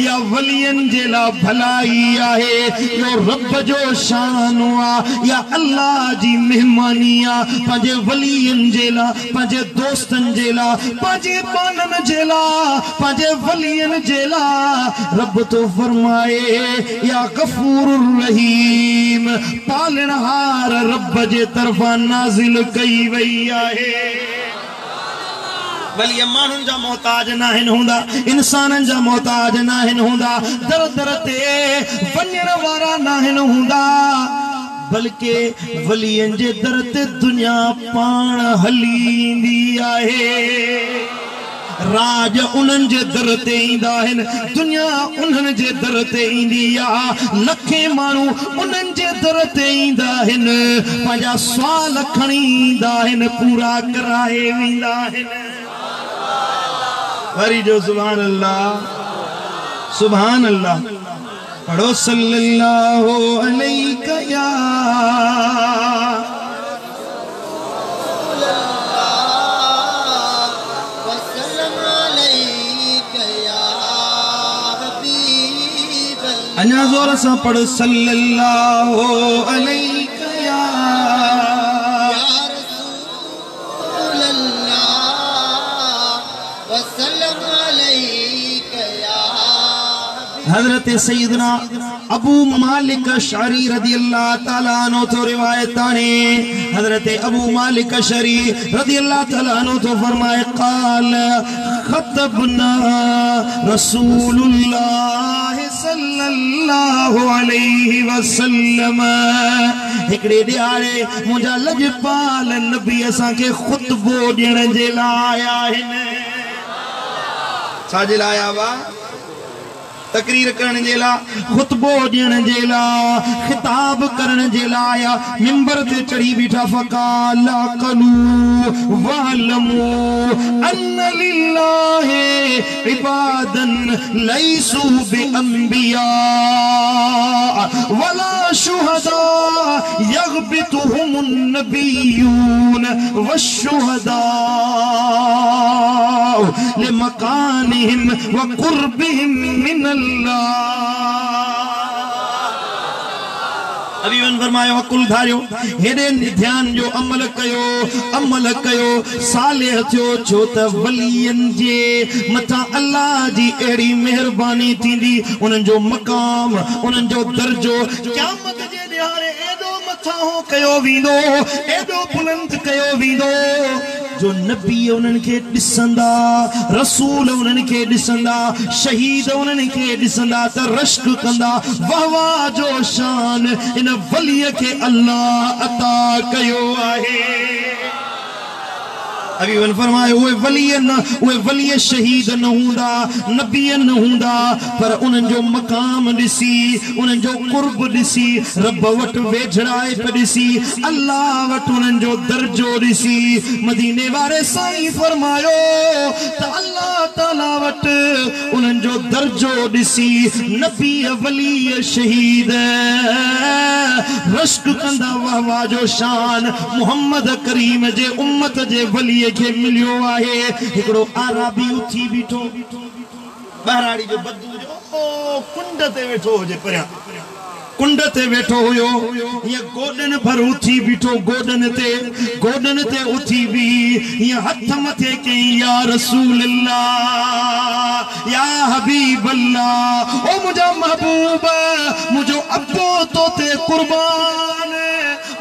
या वलियन जेला भलाई आहे यो रब जो शान आ या अल्लाह जी मेहमानी आ पंजे वलियन जेला पंजे दोस्तन जेला पंजे बानन जेला पंजे वलियन जेला रब तो फरमाए या गफूरुर रहीम पालन हार रब जे तरफा नाजिल कई वई आहे वली मानुन जा मोहताज नाहिन हुंदा इंसानन जा मोहताज नाहिन हुंदा दर दर ते वञण वारा नाहिन हुंदा बल्कि वलियन जे दर ते दुनिया पाण हलींदी आहे राज उन्हनि जे दर ते ईंदा आहिनि दुनिया उन्हनि जे दर ते ईंदी आहे लखे माण्हू उन्हनि जे दर ते ईंदा आहिनि पंहिंजा सुवाल खणी ईंदा आहिनि पूरा कराए वेंदा आहिनि वरी जो सुभान अल्लाह पढ़ो सल्लल्लाहु अलैहि या अन्या जोर से पढ़ सल्लल्लाहु अलैहि या रसूल अल्लाह वसल्लम अलैहि या हजरत सैयदना अबू मालिक अशअरी रदियल्लाहु ताला अन्हु तो रिवायत है हजरत अबू मालिक अशअरी रदियल्लाहु ताला अन्हु तो फरमाए क़ाल खतबना रसूलुल्लाह सल्लल्लाहु अलैहि वसल्लम एकड़े दिहाड़े मुझा लजपाल नबी असा के खुतबो देण जे लाइ आया आहिनि छा जे लाइ आया वा तकरीर करने जेला खुतबो देने जेला खिताब करने जेला या मिंबर ते चढ़ी बीठा फकाला कलू वालमू अन्ना लिल्लाहि इबादन लैसू बिअंबिया वला शुहदा यगबितुहुमुन नबियून वशुहदा लिमकानिहिम व कुर्बिहिम मिनल अभिवन फरमायो कुल धारियो हेडे ध्यान जो अमल कयो सालेह थियो छो त वलियन जे मथा अल्लाह जी एड़ी मेहरबानी थींदी उनन जो मकाम उनन जो दर्जो क़यामत जे दिहाड़े एडो मथा हो कयो वींदो एडो बुलंद कयो वींदो जो नबी उन्हनि खे ॾिसंदा रसूल उन्हनि खे ॾिसंदा शहीद उन्हनि खे ॾिसंदा त रश्क कंदा वाह वाह जो शान इन वलीअ खे अल्लाह अता कयो आहे अभी वन फरमाए उहे वली शहीद न हुंदा नबी न हुंदा पर उन्हनि जो मकाम ॾिसी उन्हनि जो कुर्ब ॾिसी रब वटि वेझड़ाए पे ॾिसी अल्लाह वटि उन्हनि जो दर्जो ॾिसी मदीने वारे साईं फरमायो त अल्लाह ताला वटि उन्हनि जो दर्जो ॾिसी नबी वली शहीद रश्क कंदा वाह वाह जो शान मोहम्मद करीम जे उम्मत जे वली के मिलियो आहे हिकड़ो आराबी उथी बीठो बहराड़ी जो बदू जो कुंड ते वेठो हुजे परियां कुंड ते वेठो हुयो ये गोडन भर उथी बीठो गोडन ते उथी भी ये हथ मथे के या रसूल अल्लाह या हबीब अल्लाह ओ मुझा महबूब मुझो अब्बो तो ते कुर्बान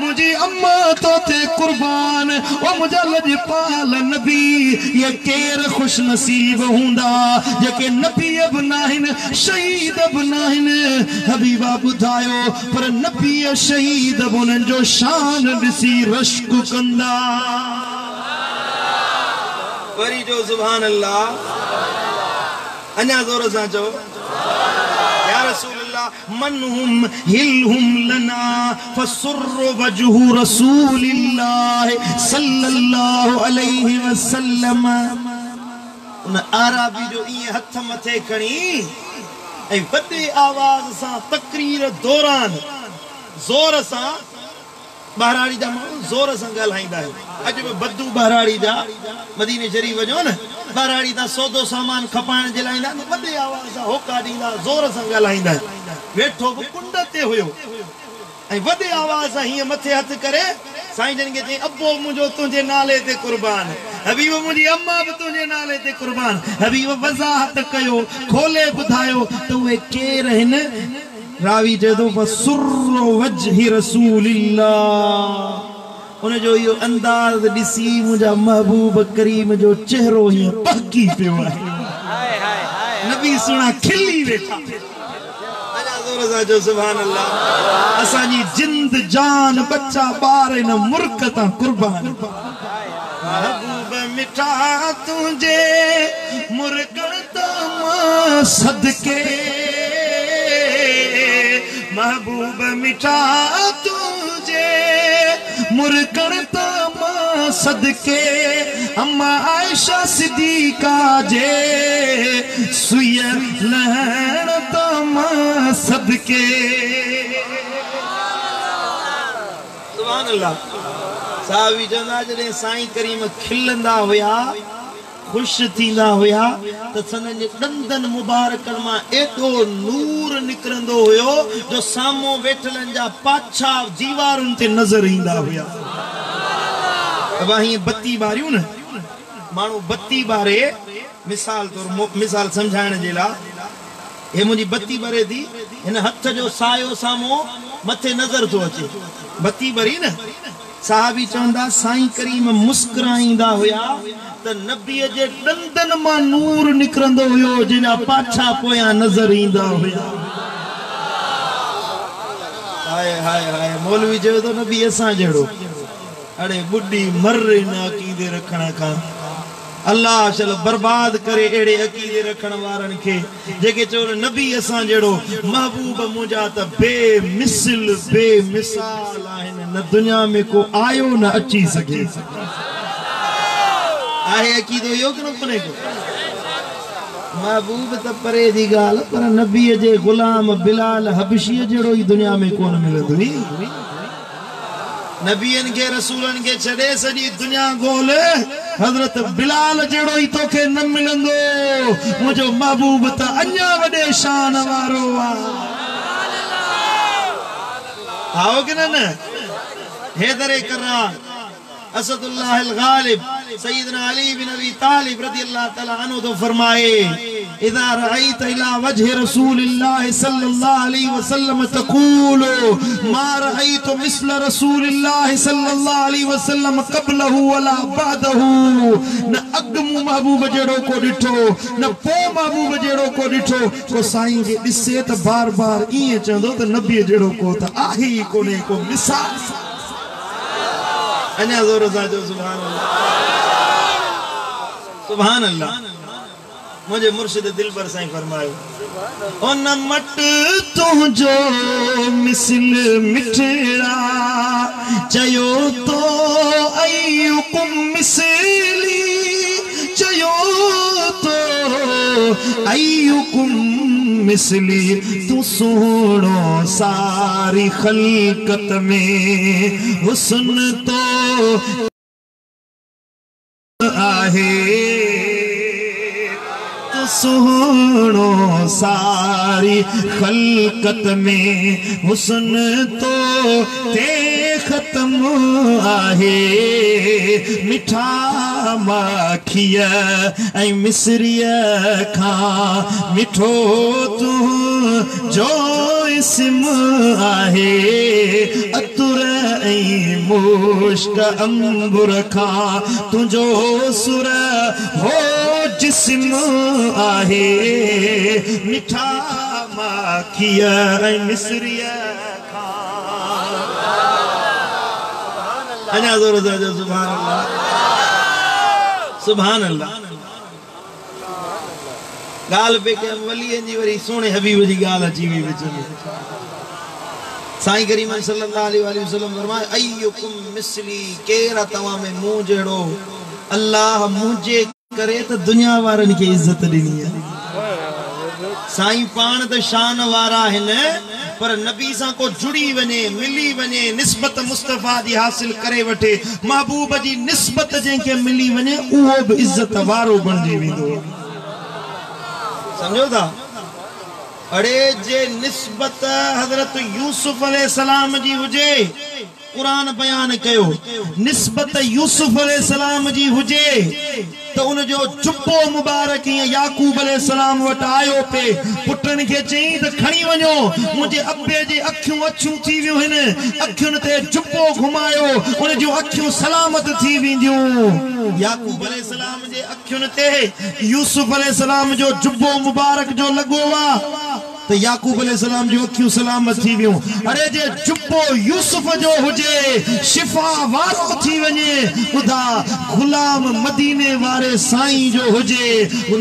मुझी अम्मा तो ते कुर्बान ओ मुझा लजपाल नबी ये केर खुश नसीब हुंदा जेके नबी अब नाहिन शहीद अब नाहिन हबीबा बुधायो पर नबी शहीद अब उन्हनि जो शान ॾिसी रश्क कंदा वरी जो सुभान अल्लाह अञा जोर सां चओ या रसूल मनहुम हिलहुम लना फसुर्र वजहु रसूलिल्लाह सल्लल्लाहु अलैहि वसल्लम उन आराबी जो ये हथ मथे खणी ऐ वॾे आवाज़ सां तकरीर दौरान ज़ोर सां बहराड़ी जा माण्हू ज़ोर सां ॻाल्हाईंदा आहिनि अॼु बि बद्दू बहराड़ी जा मदीने शरीफ़ वञो न बहराड़ी तां सौदो सामान खपाइण जे लाइ ईंदा वॾे आवाज़ सां होका ॾींदा ज़ोर सां ॻाल्हाईंदा आहिनि वेठो बि कुंड ते हुयो ऐं वॾे आवाज़ सां हीअं मथे हथ करे साईं जन खे चई अब्बो मुंहिंजो तुंहिंजे नाले ते कुर्बान हबीब मुंहिंजी अम्मा बि तुंहिंजे नाले ते कुर्बान हबीब वज़ाहत कयो खोले ॿुधायो त उहे केर आहिनि रावी चए थो फसुर्र वजहि रसूलिल्लाह उन जो इहो अंदाज़ ॾिसी मुंहिंजा महबूब करीम जो चेहरो हीअं पकी पियो आहे नबी सुणा खिली वेठा जो सुभान अल्लाह असांजी जिंद जान बच्चा ॿार इन मुल्क तां कुर्बान महबूब मिठा तुंहिंजे मुर्गन तां सदके महबूब मिठा तुझे मुर्गन तां सदके अम्मा आयशा सिद्दीका जे सुय लहण तां सदके सुभान अल्लाह साहबी चवंदा जॾहिं साईं करीम खिलंदा हुया खुश थींदा हुया त संदन जे ॾंदनि मुबारकनि मां एॾो नूर निकिरंदो हुयो जो साम्हूं वेठलनि जा पाछा दीवारुनि ते नज़र ईंदा हुया हीअं बत्ती ॿारियूं न माण्हू बत्ती ॿारे मिसाल सम्झाइण जे लाइ हे मुंहिंजी बत्ती ॿरे थी हिन हथ जो सायो साम्हूं मथे नज़र थो अचे बत्ती ॿरी न साहबी चवंदा साईं करीम मुस्कुराईंदा हुया त नबीअ जे ॾंदनि मां नूर निकिरंदो हुयो जिना पाछा पोयां नज़र ईंदा हुया हाय हाय हाय मौलवी चयो त नबी असां जहिड़ो अड़े बुढ़ी मर न अक़ीदे रखण खां अल्लाह चलो बर्बाद करे अड़े अक़ीदे रखण वारनि खे जेके चओ नबी असां जहिड़ो महबूब मुंहिंजा त बेमिसाल आहिनि न दुनिया में को आयो न अची सघे आहे अक़ीदो इहो की न कोन्हे को महबूब त परे जी ॻाल्हि पर नबीअ जे ग़ुलाम बिलाल हबशीअ जहिड़ो ई दुनिया में कोन मिलंदो नबियन के रसूलन के छड़े सजी दुनिया गोल हजरत बिलाल जड़ो ही तोखे न मिलंदो मुझो महबूब त अन्या वडे शान वारो आओ कि न हैदर करार असदुल्लाह अल गालिब सैयदना अली बिन अबी तालिब रज़ियल्लाहु तआला अन्हु तो फरमाए इदा रअयत इला वजह रसूलिल्लाह सल्लल्लाहु अलैहि वसल्लम तक़ूल मा रअयतु मिस्ल रसूलिल्लाह सल्लल्लाहु अलैहि वसल्लम क़ब्लहु वला बअदहु न अगमु महबूब जेड़ो को डिठो न पो महबूब जेड़ो को डिठो को साईं जे दिसे त बार-बार ई चंदो त नबी जेड़ो को त आहे ही कोने को मिसाल अन्या जोर सां जो सुभान अल्लाह सुभान अल्लाह। मुझे मुर्शिद दिल पर साईं फरमायो ओ नमट तुझो मिसल मिठड़ा चयो तो अय्युकुम मिसली चयो तो अय्युकुम मिसली तू सोहणो सारी खलकत में हुस्न तो आहे तो सोहणो सारी खलकत में हुस्न तो ते खत्म आहे मिठा माखिया ऐं मिसरिया खां मिठो तू जो इस्म आहे अतुर ऐं मुश्क अंबुर खां तुझो सुर हो जिस्म आहे मिठा माखिया ऐं मिसरिया अञा ज़ोर से सुभान अल्लाह सुभान अल्लाह। गाल पे के वलियन जी वरी सोने हबीब जी गाल अची वी विच में साईं करीम सल्लल्लाहु अलैहि वसल्लम फरमाए अय्युकुम मिसली केरा तवा में मुंह जड़ो अल्लाह मुझे करे तो दुनिया वारन के इज्जत दिनी है। साईं पान तो शान वारा है न पर नबी सा को जुड़ी वने मिली वने निस्बत मुस्तफा दी हासिल करे वठे महबूब जी निस्बत जेके मिली वने उहो भी इज्जत वारो बनजी विंदो। समझो था अरे जे निस्बत हजरत यूसुफ अलैहिस्सलाम जी हुजे कुरान बयान कयो निस्बत यूसुफ अलैहिस्सलाम जी हुजे तो उन जो जुब्बो मुबारक याकूब अलैहिस्सलाम वट आयो पे पुटन के चई त खणी वणो मुझे अब्बे जे अखियूं अछूं थी वियो हिन अखियुन ते जुब्बो घुमायो उन जो अखियूं सलामत थी विंदियूं। याकूब अलैहिस्सलाम जे अखियुन ते यूसुफ अलैहिस्सलाम जो जुब्बो मुबारक जो लगो वा तो याकूब अलैहिस्सलाम जो अखियूं सलामत थी वियूं। अरे जे जुब्बो यूसुफ जो हुजे शिफा वारो थी वने खुदा गुलाम मदीने वारे साईं जो हुजे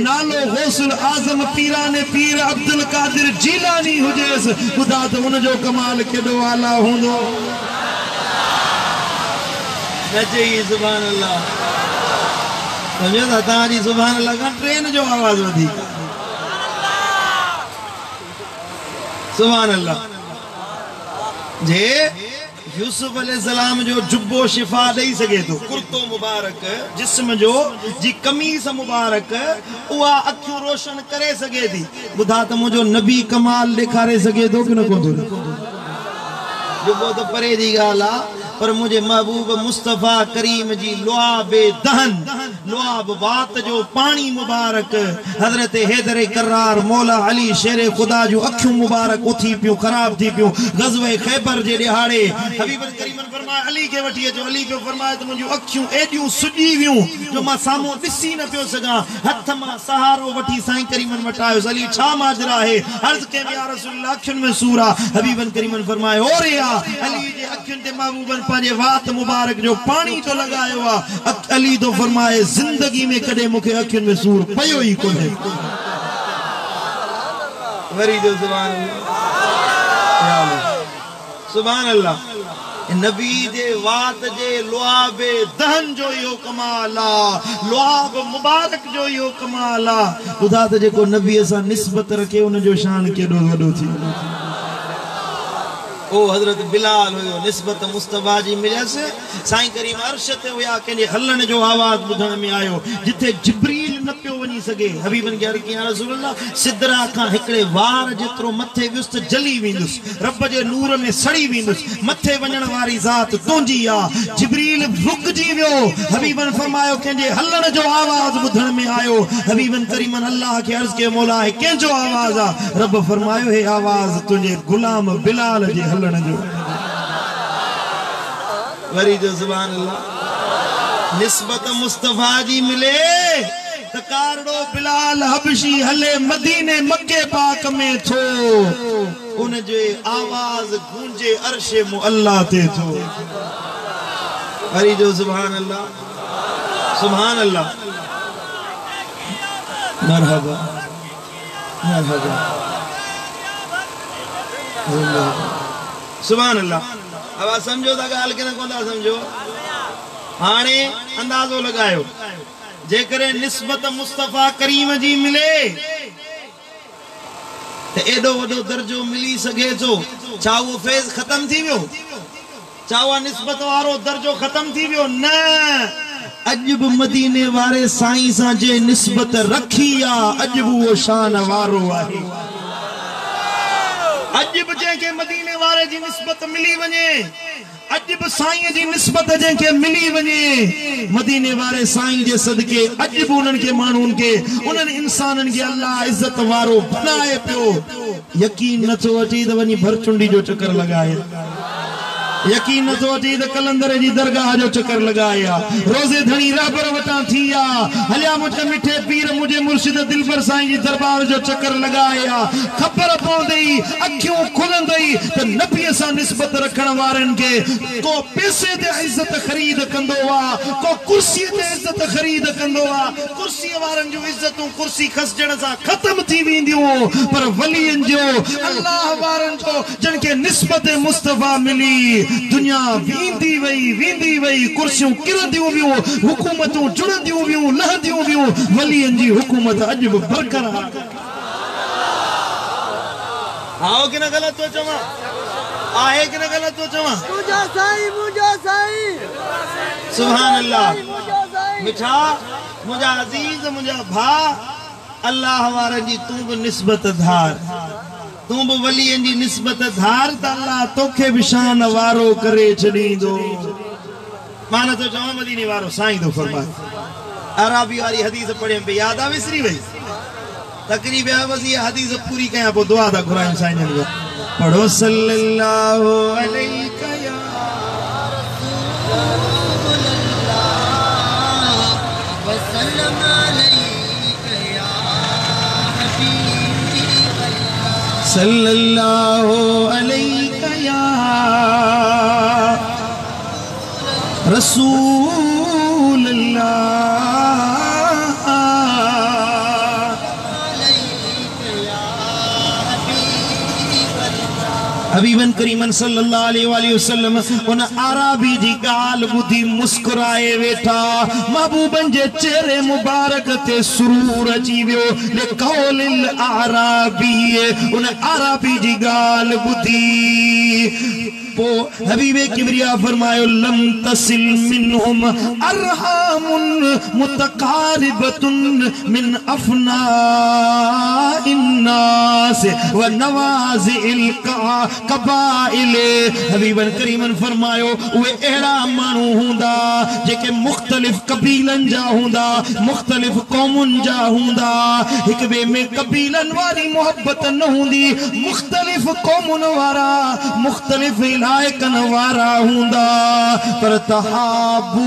नालो गौसुल आजम पीराने पीर अब्दुल कादिर जीलानी हुजेस खुदा तो उन जो कमाल केडो आला हुंदो नचे सुभान अल्लाह। समझो था ताजी सुभान अल्लाह का ट्रेन जो आवाज वधी सुभान अल्लाह। जे यूसुफ अलैहिस्सलाम जो जुब्बो शिफा दई सके तो कुर्तो मुबारक जिस्म जो जी कमीज मुबारक उहा अखियूं रोशन करे सके थी बुधा तो मुझो नबी कमाल दिखारे सके तो कि न को जुब्बो तो परे दी गाल आ पर मुझे महबूब मुस्तफा करीम जी लुआबे दहन लुआब बात जो पानी मुबारक हजरत हैदर करार मौला अली शेर खुदा जो अखियों मुबारक उठी पियो खराब थी पियो गज़वे खैबर जे दिहाड़े हबीब करीम फरमाया अली के वठी जो अली पे फरमाया तो मुझे अखियों एडियूं सुजी वियूं जो मां सामो दिसी न पियो सगा हथ मां सहारो वठी साईं करीम वटायो अली छा माजरा है अर्ज के या रसूल अखियुन में सूरा हबीब करीम फरमाया ओरे आ अली जे अखियुन ते महबूबन पांजे वात मुबारक जो पानी तो लगायो आ अली तो फरमाए जिंदगी में कदे मुखे अखियुन में सूर पयो ही कोने वरी जो सुभान अल्लाह सुभान अल्लाह नबी जे वात जे लुआबे दहन जो यो कमाला लुआब मुबारक जो यो कमाला खुदा त जेको नबी सा निस्बत रखे उन जो शान केडो वडो थी ओ हजरत बिलाल हो निस्बत मुस्तफा जी मिलस साईं करीम अर्श ते हुआ के हलन जो आवाज बुधण में आयो जिथे जिब्रील न पियो वनी सके हबीबन के अर्ज या रसूल अल्लाह सिदरा का एकड़े वार जितरो मथे विस्त जली विंदुस रब जे नूर में सड़ी विंदुस मथे वणन वारी जात तुंजी आ जिब्रील रुक जी वियो हबीबन फरमायो के हलन जो आवाज बुधण में आयो हबीबन करीम अल्लाह के अर्ज के मौला है के जो आवाज आ रब फरमायो है आवाज तुझे गुलाम बिलाल जे जो वरी जो सुभान अल्लाह निस्बत मुस्तफा जी मिले तकारड़ो बिलाल हबशी हले मदीने मक्के पाक में थो उन जे आवाज गूंजे अर्शे मुअल्ला ते थो वरी जो सुभान अल्लाह मरहबा मरहबा सुभान अल्लाह। अब समझो था गाल के न कोन समझो हाने अंदाजो लगायो जेकरे निस्बत मुस्तफा करीम जी मिले ते एडो वडो दर्जो मिली सके जो छा वो फेज खत्म थी वियो छा वो निस्बत वारो दर्जो खत्म थी वियो न अजब मदीने वारे साईं सा जे निस्बत रखी आ अजब वो शान वारो आहे अजब जे के मदीने वारे जी निस्बत मिली वने अजब साईं जी निस्बत जे के मिली वने मदीने वारे साईं जे सदके अजब उनन के मानून के उनन इंसानन के अल्लाह इज्जत वारो बनाए पियो यकीन न तो अची त वनी भरचुंडी जो चक्कर लगाए यकीन न तो अची त कलंदर जी दरगाह जो चक्कर लगाया रोजे धनी रहबर वटा थिया हलिया मुझे मिठे पीर मुझे मुर्शिद दिलबर साईं जी दरबार जो चक्कर लगाया खबर पौंदई अखियों खुलंदई त नबी सा निस्बत रखण वारन के को पैसे ते इज्जत खरीद कंदो वा को कुर्सी ते इज्जत खरीद कंदो वा कुर्सी वारन जो इज्जतू कुर्सी खसजण सा खत्म थी विंदियो पर वलियन जो अल्लाह वारन जो जन के निस्बत मुस्तफा मिली दुनिया वींदी वई कुर्सियों किरंदियूं वियूं हुकूमतूं जुड़ंदियूं वियूं लहंदियूं वियूं वलियन जी हुकूमत अज भी बरकरार आओ कि न गलत तो चवा आहे कि न गलत तो चवा मुझा साईं सुभान अल्लाह मिठा मुझा अजीज मुझा भा अल्लाह वारा जी तू भी निस्बत धार तू भी वलियन जी निस्बत धार त अल्लाह तोखे भी शान वारो करे छड़ींदो माना तो चवा मदीने वारो साईं तो फरमाए अराबी वाली हदीस पढ़े पे याद आ विसरी वई तकरीब बस ये हदीस पूरी कया पो दुआ दा कुरान साईं ने पढ़ो सल्लल्लाहु अलैहि या रसूलल्लाह वसल्लम अलैका या हबीबल्लाह सल्लल्लाहु अलैका या रसूलल्लाह हबीबन करीमन सल्लल्लाहु अलैहि वसल्लम उन आराबी जी गाल बुधी मुस्कुराए वेठा महबूबन जे चेहरे मुबारक ते सुरूर अची वियो ले कौलिल आराबी उन आराबी जी गाल बुधी पो हबीबे किबरिया फरमायो लम तसिल मिनहुम अरहामुन मुतकारिबतुन मिन अफनाइन नास व नवाजिल कबाइल हबीबन करीमन फरमायो वे एड़ा मानू हुंदा जेके मुख्तलिफ कबीलन जा हुंदा मुख्तलिफ कौमुन जा हुंदा एक बे में कबीलन वाली मोहब्बत न हुंदी मुख्तलिफ कौमुन वारा मुख्तलिफ इलाकन वारा हुंदा पर तहाबू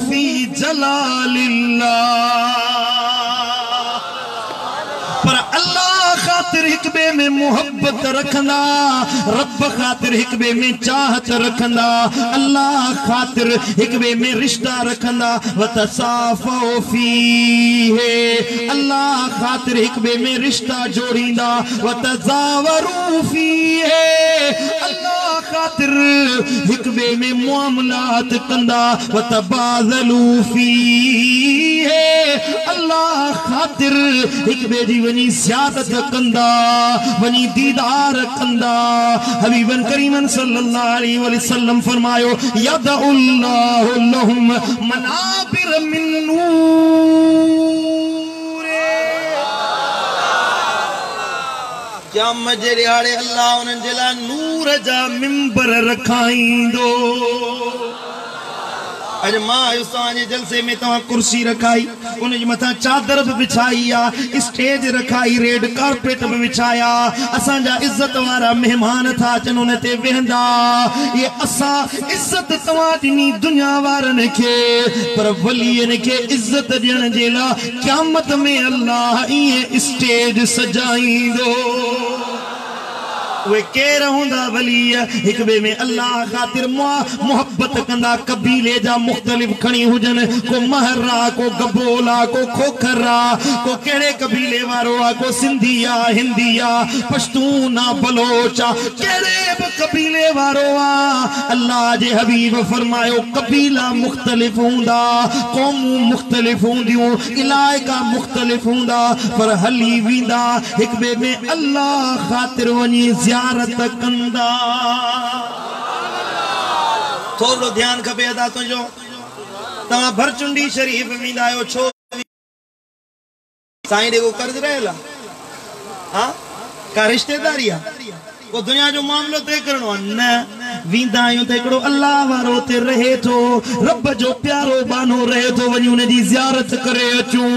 फी जलालिल्लाह पर अल्लाह खातिर हिकबे में मोहब्बत रखना रब खातिर हिकबे में चाहत रखना अल्लाह खातिर हिकबे में रिश्ता रखना वतसाफो फीहे अल्लाह खातिर हिकबे में रिश्ता जोड़ींदा वतजावरू फीहे अल्लाह खातिर हिकबे में मुआमलात कंदा वतबादलू फीहे अल्लाह खातिर हिकबे जी वनी ज़ियादत कंदा वनी दीदार कंदा हबीबन करीमन सल्लल्लाहु अलैहि वसल्लम फरमायो यदउल्लाहु लहुम मनाबिर मिन नूर क्या मजरे आड़े अल्लाह उन जला नूर जा मिंबर रखाईंदो अज मां आयुस्तान जलसे में तवा कुर्सी रखाई उन मथा चादर भी बिछाई आ स्टेज रखाई रेड कारपेट भी बिछाया असा जा इज्जत वारा मेहमान था अचन उन ते वेंदा ये असा इज्जत तवा दिनी दुनिया वारन के पर वलियन के इज्जत ॾियण जे ला क़यामत में अल्लाह ये स्टेज सजाईंदो वे केर हुंदा वली एक बे में अल्लाह खातिर मोहब्बत कंदा कबीले जा मुख्तलिफ खणी हुजन को महरा को गबोला को खोखरा को केड़े कबीले वारो आ को सिंधिया हिंदिया पश्तूना बलोचा केड़े कबीले वारो आ अल्लाह जे हबीब फरमायो कबीला मुख्तलिफ हुंदा कौम मुख्तलिफ हुंदियूं इलाका मुख्तलिफ हुंदा पर हली विंदा एक बे में अल्लाह खातिर वनी ज़ियारत कंदा थोड़ो ध्यान खपे अदा तुझो तवा भरचुंडी शरीफ वेंदा आयो छो साईं देखो कर्ज रहेला हां का रिश्तेदारी आ को दुनिया जो मामलो तय करणो न वींदा आहियूं त हिकिड़ो अल्लाह वारो ते रहे थो रब जो प्यारो बानो रहे थो वञी उन जी ज़ियारत करे अचूं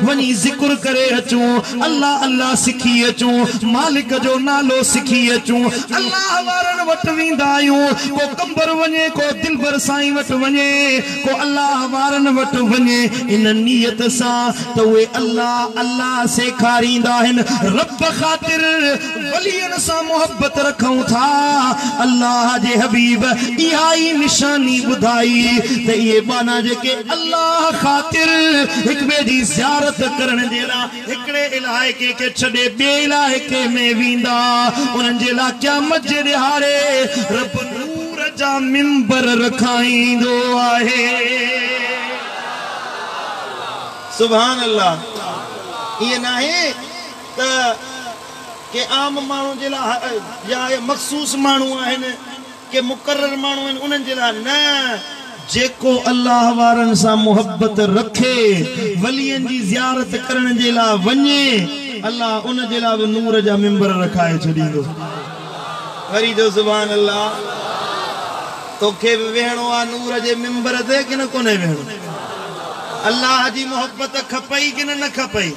वञी ज़िक्र करे अचूं अल्लाह अल्लाह सिखी अचूं मालिक जो नालो सिखी अचूं अल्लाह वारनि वटि वेंदा आहियूं को कंबर वञे को दिलबर साईं वटि वञे को अल्लाह वारनि वटि वञे इन नियत सां त उहे अल्लाह अल्लाह सेखारींदा आहिनि रब ख़ातिर वलियनि सां मोहब्बत रखूं था अल्लाह जे हबीब इहाई निशानी बुधाई ते ये बाना जेके अल्लाह खातिर एक बे दी ज़ियारत करण जेला एकड़े इलाके के छडे बे इलाके में वींदा उनन जेला क़यामत जे दिहाड़े रब नूर जा मिंबर रखाईंदो आहे सुभान अल्लाह ये नाहे त के आम मानू जेला या मखसूस मानू आहिन के मुकर्रर मानू आहिन उनन जेला न जेको अल्लाह वारन सा मोहब्बत रखे वलियन जी ज़ियारत करण जेला वने अल्लाह उन जेला नूर जा मिंबर रखाए छडींदो वरी जो सुभान अल्लाह तोखे वेहणो आ नूर जे मिंबर ते कि न कोने वेहणो अल्लाह जी मोहब्बत खपई कि न खपई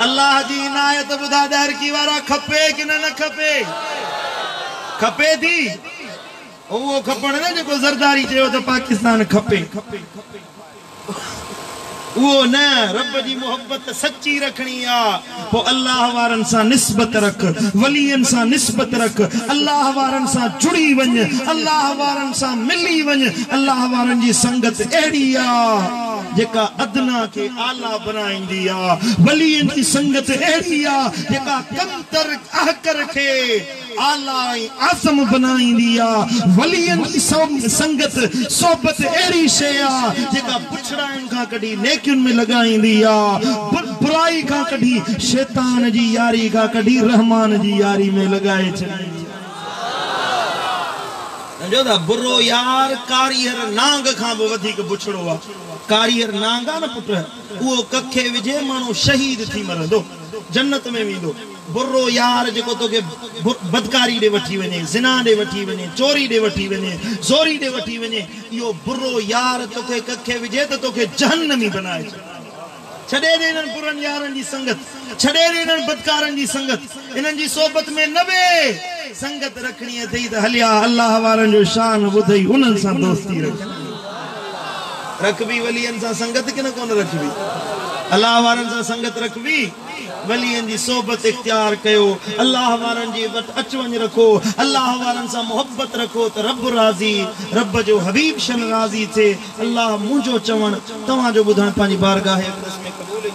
अल्लाह जी इनायत बुधा दहर की वारा खपे कि न खपे खपे थी वो खपण न जेको ज़रदारी चयो तो पाकिस्तान खपे वो न रब जी मोहब्बत सच्ची रखनी आ पो अल्लाह वारन सा निस्बत रख वलियन सा निस्बत रख अल्लाह वारन सा जुड़ी वञ अल्लाह वारन सा मिली वञ अल्लाह वारन जी संगत एड़ी आ जेका अदना के आला बनाईंदी आ वलियन की संगत एड़ी आ जेका कमतर अहकर के आला आज़म बनाईंदी आ वलियन की संगत सोबत एड़ी शे आ जेका पुछड़ाइन का कडी नेकिन में लगाईंदी आ बुराई का कडी शैतान जी यारी का कडी रहमान जी यारी में लगाए छड़ी जो दा बुरो यार कारीहर नांग खां बि वधीक बुछड़ो आ कारीहर नांग आ न पुट वो कखे विझे मानो शहीद थी मरंदो जन्नत में वेंदो बुरो यार जेको तोखे बदकारी दे वठी वने जिना दे वठी वने चोरी दे वठी वने जोरी दे वठी वने यो बुरो यार तोखे कखे विझे त तोखे जहन्नमी बनाए छड़े दे इन्हनि बुरनि यारनि जी संगत छड़े दे इन्हनि बदकारनि जी संगत इन्हनि जी सोबत में नवे संगत रखणी अथई त हलिया अल्लाह वारनि जो शान ॿुधई उन्हनि सां दोस्ती रखबी वलियनि सां संगत कि न कोन रखबी अल्लाह वारनि सां संगत रखबी वलियन जी सोबत इख्तियार कयो अल्लाह वारन जी वट अच वञ रखो अल्लाह वारन सा मोहब्बत रखो त रब राज़ी रब जो हबीब शन राज़ी थे अल्लाह मुंहिंजो चवण तव्हां जो ॿुधण पंहिंजी बारगाह अक़दस में क़बूल